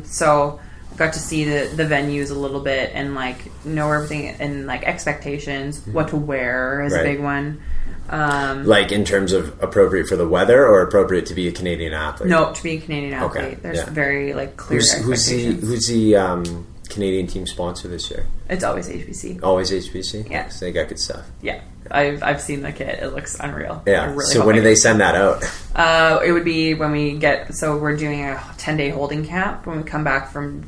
So got to see the venues a little bit and like know everything and like expectations, what to wear is a big one. Like in terms of appropriate for the weather or appropriate to be a Canadian athlete? No, to be a Canadian athlete. Okay. There's very like clear expectations. Who's the Canadian team sponsor this year? It's always HBC. Always HBC? Yeah. So they got good stuff. Yeah. I've seen the kit. It looks unreal. Yeah. Really so when do they send that out? It would be when we we're doing a 10-day holding camp when we come back from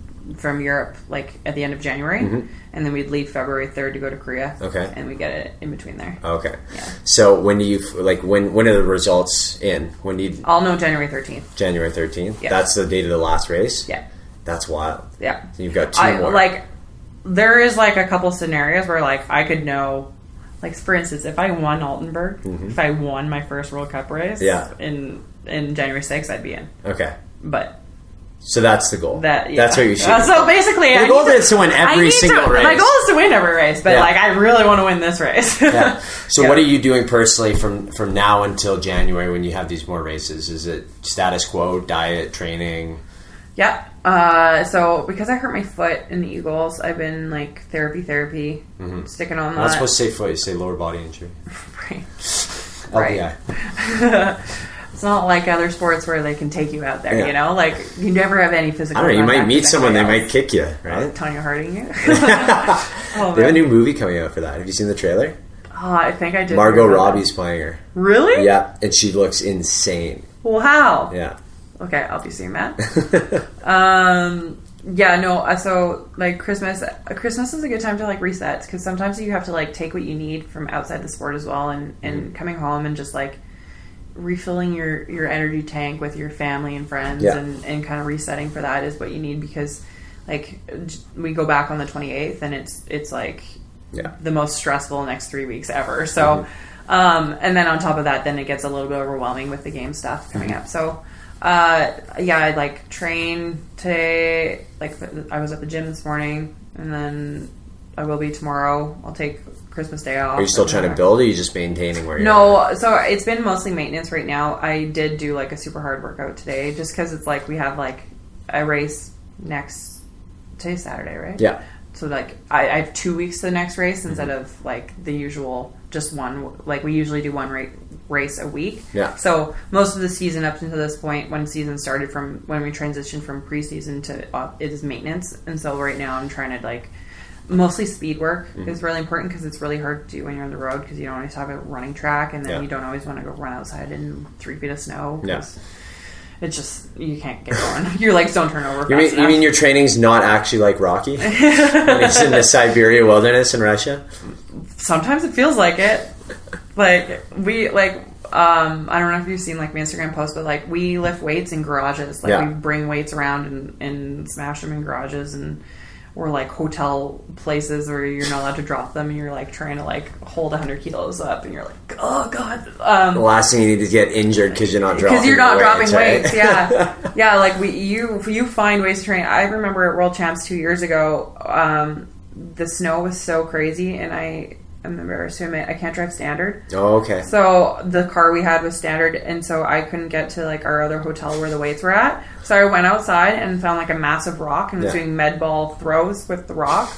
Europe, like at the end of January, and then we'd leave February 3rd to go to Korea. Okay. And we get it in between there. Okay. Yeah. So when do you, like, when are the results in? When do you... I'll know January 13th. January 13th? Yeah. That's the date of the last race? Yeah. That's wild. Yeah. So you've got two more. Like, there is like a couple scenarios where like I could know, like for instance, if I won Altenburg, if I won my first World Cup race in January 6th, I'd be in. Okay. But... So that's the goal. That's what you should. So basically, the goal is to win every single race. My goal is to win every race, but like I really want to win this race. Yeah. So what are you doing personally from now until January when you have these more races? Is it status quo, diet, training? Yeah. So because I hurt my foot in the Eagles, I've been like therapy, sticking on that. Not supposed to say foot, you say lower body injury. Right. LBI. It's not like other sports where they can take you out there, you know? Like, you never have any physical... I don't know, you might meet someone, they might kick you, right? Tanya Harding you. They have a new movie coming out for that. Have you seen the trailer? Oh, I think I did. Margot Robbie's playing her. Really? Yeah, and she looks insane. Wow. Yeah. Okay, I'll be seeing that. Yeah, no, so, like, Christmas is a good time to, like, reset, because sometimes you have to, like, take what you need from outside the sport as well, and coming home and just, like, refilling your energy tank with your family and friends and kind of resetting for that is what you need, because like we go back on the 28th, and it's like the most stressful next 3 weeks ever. So, and then on top of that, then it gets a little bit overwhelming with the game stuff coming up. So, I like train today. Like I was at the gym this morning, and then I will be tomorrow. I'll take Christmas Day off. Are you still trying to build, or are you just maintaining where you're at? So it's been mostly maintenance right now. I did do like a super hard workout today, just because it's like we have like a race today's Saturday, right? Yeah. So like I have 2 weeks to the next race instead of like the usual just one. Like we usually do one race a week. Yeah. So most of the season up until this point, when season started from when we transitioned from preseason to it is maintenance, and so right now I'm trying to like. Mostly speed work is really important because it's really hard to do when you're on the road because you don't always have a running track, and then you don't always want to go run outside in 3 feet of snow. Yeah. It's just, you can't get going. Your legs don't turn over You mean your training's not actually like Rocky? When he's in the Siberia wilderness in Russia? Sometimes it feels like it. Like, I don't know if you've seen like my Instagram post, but like we lift weights in garages. Like we bring weights around and smash them in garages, and or like hotel places where you're not allowed to drop them, and you're like trying to like hold 100 kilos up, and you're like, oh god. The last thing you need is get injured because you're not dropping weights. Yeah. Like you find ways to train. I remember at World Champs 2 years ago, the snow was so crazy, and I'm embarrassed to admit I can't drive standard. Oh, okay. So the car we had was standard, and so I couldn't get to like our other hotel where the weights were at. So I went outside and found like a massive rock and was doing med ball throws with the rock.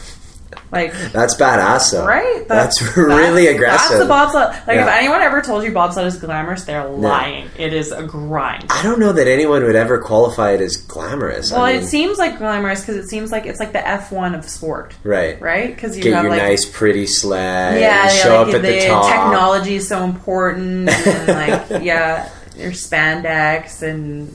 Like that's badass though, right? That's really aggressive. That's the bobsled. Like if anyone ever told you bobsled is glamorous, they're lying. It is a grind. I don't know that anyone would ever qualify it as glamorous. Well, it seems like glamorous because it seems like it's like the F1 of sport, right? Because you get have your like, nice, pretty sled. Show up at the top. Technology is so important, and like your spandex and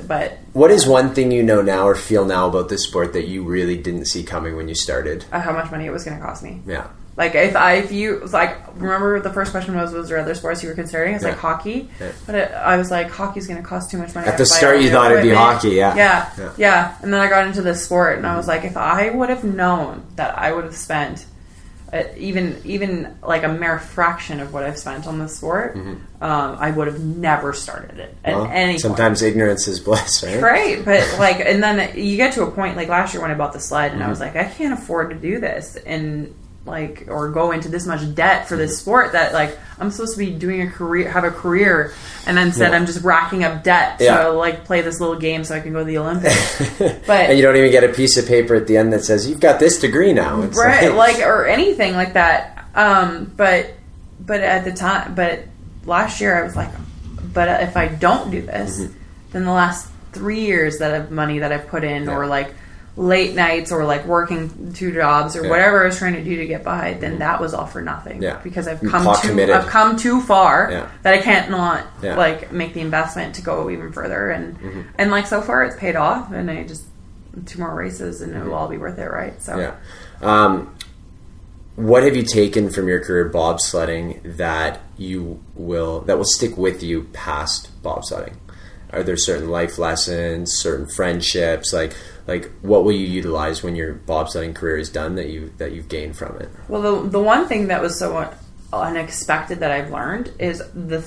but what is one thing you know now or feel now about this sport that you really didn't see coming when you started? How much money it was going to cost me. Yeah. Like if you like, remember the first question was there other sports you were considering? It's like hockey, but I was like, hockey's going to cost too much money. At the start, you thought it'd be hockey, yeah. And then I got into this sport, and I was like, if I would have known that I would have spent even like a mere fraction of what I've spent on this sport, I would have never started it at any point. Sometimes ignorance is bliss, right? Right, but like, and then you get to a point like last year when I bought the sled, and I was like, I can't afford to do this, and like, or go into this much debt for this sport that like I'm supposed to be doing have a career, and instead I'm just racking up debt to like play this little game so I can go to the Olympics. But and you don't even get a piece of paper at the end that says you've got this degree now. It's right, like or anything like that. But at the time, but last year I was like, but if I don't do this, then the last 3 years of money that I've put in, or like late nights, or like working 2 jobs, or whatever I was trying to do to get by, then that was all for nothing. Yeah. Because I've come too far that I can't not like make the investment to go even further, and like so far it's paid off, and I just 2 more races and it will all be worth it, right? So what have you taken from your career bobsledding that will stick with you past bobsledding? Are there certain life lessons, certain friendships, like what will you utilize when your bobsledding career is done that you've gained from it? Well, the one thing that was so unexpected that I've learned is the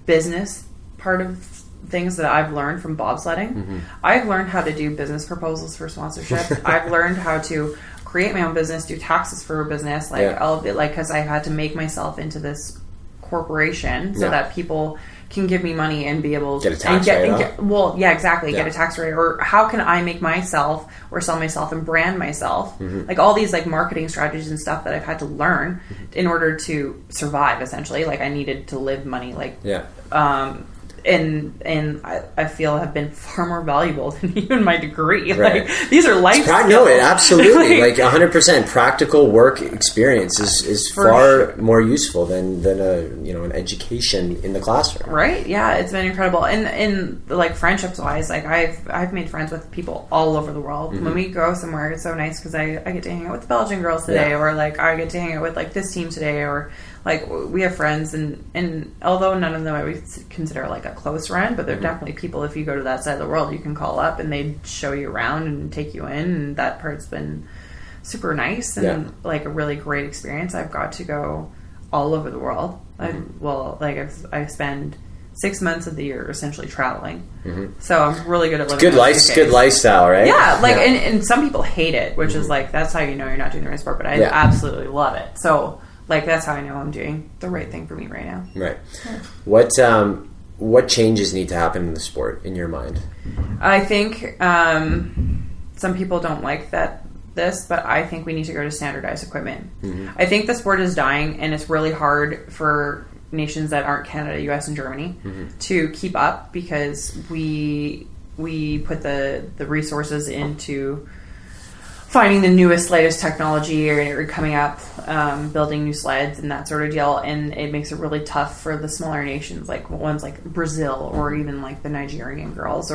business part of things that I've learned from bobsledding. I've learned how to do business proposals for sponsorship. I've learned how to create my own business, do taxes for a business, all of it, because I had to make myself into this corporation so that people can give me money and be able to get a tax rate. Get a tax rate, or how can I make myself or sell myself and brand myself, like all these like marketing strategies and stuff that I've had to learn in order to survive. Essentially, like I needed to live money, and I feel have been far more valuable than even my degree. Right. Like these are life skills. No, it absolutely like 100% practical work experience is far more useful than an education in the classroom. Right? Yeah, it's been incredible. And like friendships wise, like I've made friends with people all over the world. When we go somewhere, it's so nice because I get to hang out with the Belgian girls today, or like I get to hang out with like this team today, or like we have friends, and although none of them I would consider like a close run, but there are definitely people, if you go to that side of the world, you can call up and they show you around and take you in, and that part's been super nice and like a really great experience. I've got to go all over the world. I spend 6 months of the year essentially traveling, so I'm really good at living. Good lifestyle, right? Yeah, and some people hate it, which is like, that's how you know you're not doing the right sport. But I absolutely love it. So like, that's how I know I'm doing the right thing for me right now. Right. Yeah. What changes need to happen in the sport in your mind? I think some people don't like this, but I think we need to go to standardized equipment. I think the sport is dying, and it's really hard for nations that aren't Canada, US, and Germany to keep up, because we put the resources into finding the newest, latest technology or coming up, building new sleds and that sort of deal, and it makes it really tough for the smaller nations, like ones like Brazil or even like the Nigerian girls,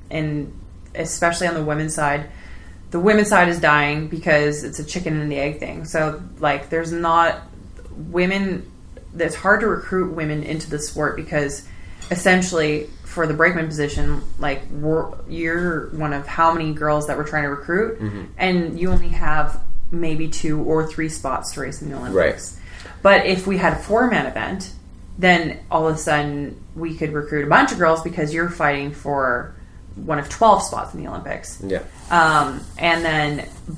and especially on the women's side. The women's side is dying because it's a chicken and the egg thing. So like, there's not women. It's hard to recruit women into the sport, because essentially for the brakeman position, like, you're one of how many girls that we're trying to recruit, and you only have maybe 2 or 3 spots to race in the Olympics. Right. But if we had a 4-man event, then all of a sudden we could recruit a bunch of girls, because you're fighting for one of 12 spots in the Olympics. Yeah.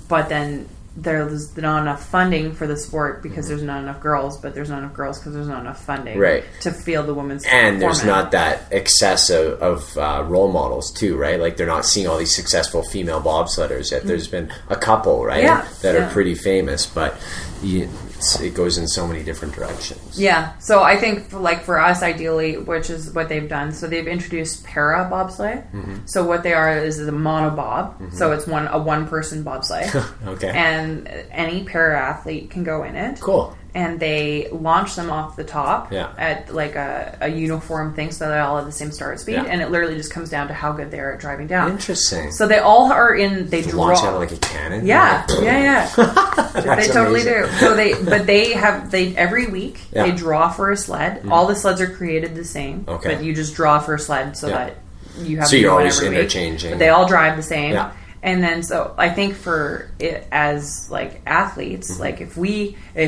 But then there's not enough funding for the sport, because there's not enough girls, but there's not enough girls because there's not enough funding to field the women's and there's not that excess of role models too, right? Like, they're not seeing all these successful female bobsledders yet. There's been a couple, right, that are pretty famous, but it goes in so many different directions. Yeah, so I think for us, ideally, which is what they've done, so they've introduced para bobsleigh. So what they are is a monobob. So it's a one-person bobsleigh. Okay. And any para athlete can go in it. Cool. And they launch them off the top at like a uniform thing, so they all have the same start speed, and it literally just comes down to how good they are at driving down. Interesting. So they all are in. They launch out of like a cannon. Yeah, they totally do. So they every week they draw for a sled. All the sleds are created the same, but you just draw for a sled so that you have. So you're always interchanging. But they all drive the same. Yeah. And then, so I think for it as like athletes, like if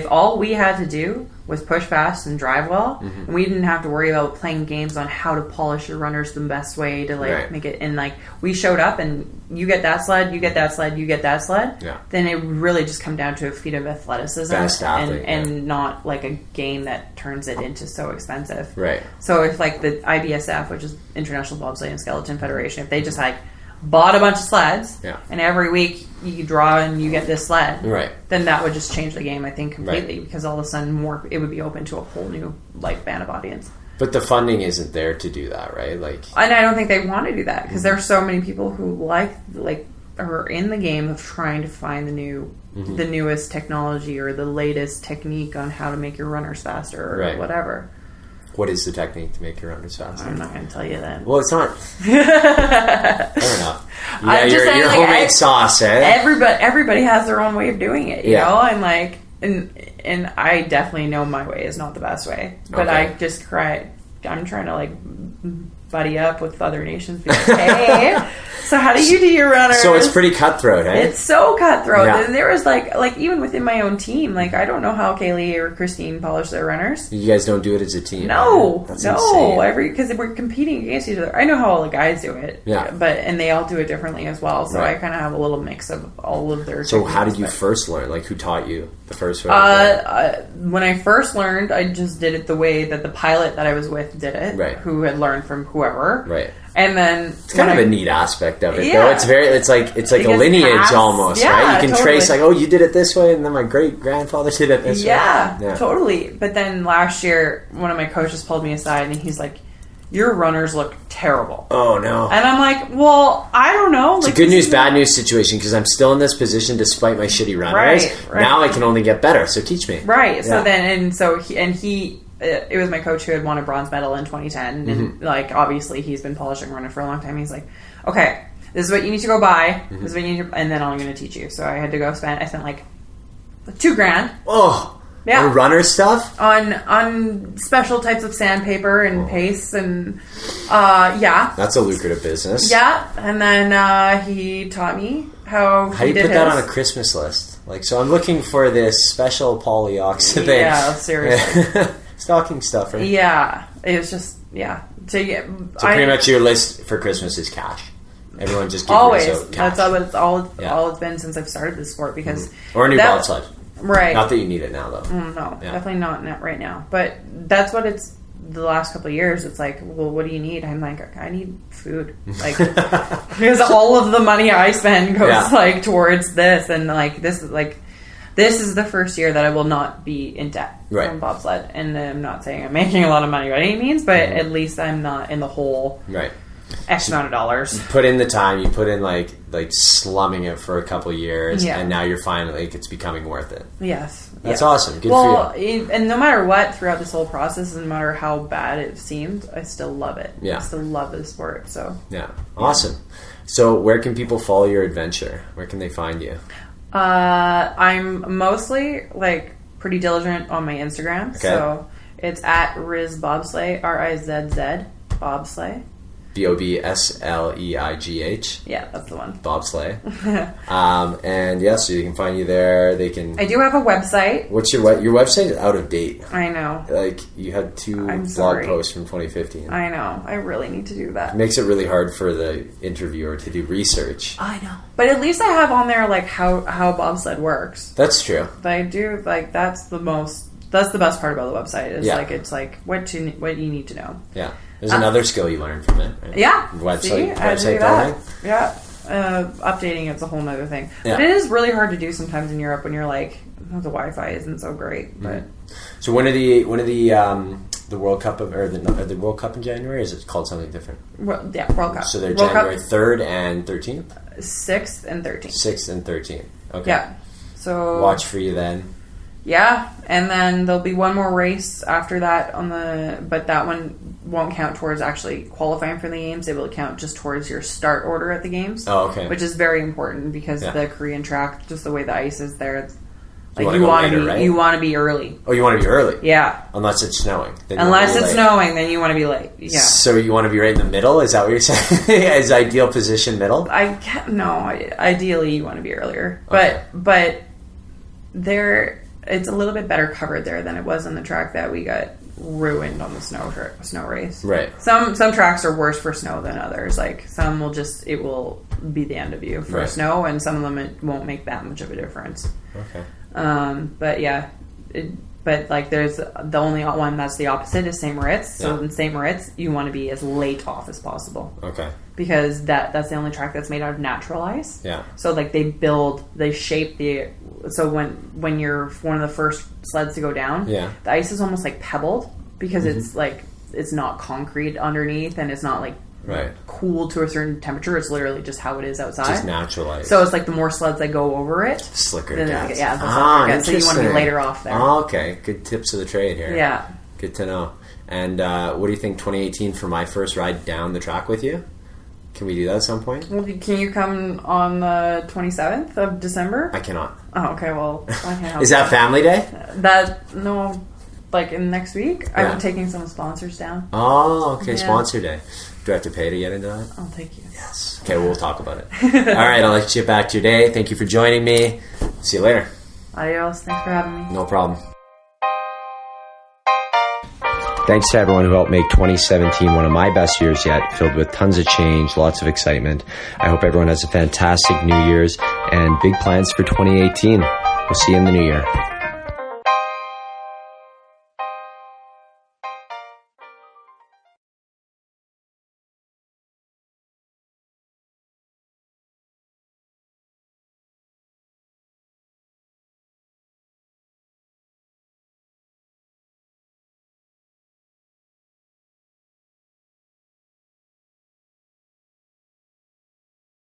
all we had to do was push fast and drive well, and we didn't have to worry about playing games on how to polish your runners the best way to like make it, and like we showed up and you get that sled, you get that sled, you get that sled, then it would really just come down to a feat of athleticism and not like a game that turns it into so expensive. Right. So if like the IBSF, which is International Bobsleigh and Skeleton Federation, if they just like bought a bunch of sleds, and every week you draw and you get this sled, then that would just change the game, I think, completely, because all of a sudden it would be open to a whole new like band of audience. But the funding isn't there to do that, right? Like, and I don't think they want to do that, because there's so many people who like are in the game of trying to find the newest technology or the latest technique on how to make your runners faster or whatever. What is the technique to make your runners faster? I'm not going to tell you that. Well, it's not. Fair enough. Yeah, your homemade sauce, eh? Everybody has their own way of doing it, you know? And like, and I definitely know my way is not the best way. But I just I'm trying to like buddy up with other nations. Because, hey, so how do you do your runners? So it's pretty cutthroat, eh? It's so cutthroat. Yeah. And there was like even within my own team, like I don't know how Kaylee or Christine polish their runners. You guys don't do it as a team. No, that's insane. Because we're competing against each other. I know how all the guys do it. Yeah, and they all do it differently as well. So I kind of have a little mix of all of their. So how did you first learn? Like, who taught you the first way? When I first learned, I just did it the way that the pilot that I was with did it. Right. Who had learned from whoever. Right. And then it's kind of a neat aspect of it, though. It's like a lineage almost, right? You can trace like, oh, you did it this way, and then my great grandfather did it this way. Yeah, totally. But then last year, one of my coaches pulled me aside, and he's like, "Your runners look terrible." Oh no! And I'm like, "Well, I don't know." It's a good news, bad news situation, because I'm still in this position despite my shitty runners. Right. Now I can only get better. So teach me. Right. Yeah. So then, he. It was my coach who had won a bronze medal in 2010, and like obviously he's been polishing running for a long time. He's like, "Okay, this is what you need to go buy. This is what you need to, and then I'm going to teach you." So I had to go I spent like $2,000. Oh, Yeah. Or runner stuff? On special types of sandpaper and paste and yeah. That's a lucrative business. Yeah, and then he taught me how do you put that on a Christmas list? Like, so I'm looking for this special polyox thing. Yeah, seriously. Stocking stuffer. Yeah, it was just, yeah. So pretty much your list for Christmas is cash. Everyone just gives always. Cash. That's all it's been since I've started this sport because or a new bobsled. Right. Not that you need it now, though. No, definitely not right now. But that's what it's the last couple of years. It's like, well, what do you need? I'm like, I need food. Like, because all of the money I spend goes like towards this, and like this is the first year that I will not be in debt from bobsled. And I'm not saying I'm making a lot of money by any means, but at least I'm not in the hole. Right. X amount of dollars. You put in the time, you put in like slumming it for a couple of years, and now you're finally, it's becoming worth it. Yes. That's awesome. Good for you. And no matter what, throughout this whole process, no matter how bad it seemed, I still love it. Yeah. I still love the sport. So yeah. Awesome. So where can people follow your adventure? Where can they find you? I'm mostly like pretty diligent on my Instagram. Okay. So it's at Riz Bobsleigh, RIZZ Bobsleigh. Bobsleigh. Yeah, that's the one. Bobsleigh. And yeah, so you can find you there. They can. I do have a website. What's your website is out of date. I know. Like you had 2 blog posts from 2015. I know. I really need to do that. It makes it really hard for the interviewer to do research. I know. But at least I have on there like how bobsled works. That's true. I do like that's the best part about the website is like it's like what you need to know. Yeah. There's another skill you learned from it, right? Yeah. Website building. Yeah. Updating it's a whole nother thing. Yeah. But it is really hard to do sometimes in Europe when you're like, the Wi-Fi isn't so great. But so when are the World Cup the World Cup in January? Or is it called something different? World Cup. So they're World January 3rd and 13th? 6th and 13th. 6th and 13th. Okay. Yeah. So watch for you then. Yeah, and then there'll be one more race after that but that one won't count towards actually qualifying for the games. It will count just towards your start order at the games. Oh, okay. Which is very important because the Korean track, just the way the ice is there, it's like you want to be early. Oh, you want to be early? Yeah. Unless it's snowing. Unless it's snowing, then you want to be late. Yeah. So you want to be right in the middle? Is that what you're saying? Is ideal position middle? Ideally you want to be earlier. Okay. But there, it's a little bit better covered there than it was on the track that we got ruined on the snow race. Right. Some tracks are worse for snow than others. Like some it will be the end of you for snow, and some of them it won't make that much of a difference. Okay. But yeah, but like there's the only one that's the opposite is St. Moritz. So in St. Moritz, you want to be as late off as possible. Okay. Because that's the only track that's made out of natural ice. Yeah. So like they shape so when you're one of the first sleds to go down, the ice is almost like pebbled because it's like it's not concrete underneath and it's not like cooled to a certain temperature. It's literally just how it is outside. Just natural ice. So it's like the more sleds that go over it, slicker it gets. Yeah, the slicker gets. So you want to be later off there. Oh, okay. Good tips of the trade here. Yeah. Good to know. And what do you think 2018 for my first ride down the track with you? Can we do that at some point? Well, can you come on the 27th of December? I cannot. Oh, okay. Well, I can't help Is that family day? Like in next week. Yeah. I'm taking some sponsors down. Oh, okay. Yeah. Sponsor day. Do I have to pay to get into that? I'll take you. Yes. Okay, we'll talk about it. All right, I'll let you get back to your day. Thank you for joining me. See you later. Adios. Thanks for having me. No problem. Thanks to everyone who helped make 2017 one of my best years yet, filled with tons of change, lots of excitement. I hope everyone has a fantastic New Year's and big plans for 2018. We'll see you in the new year.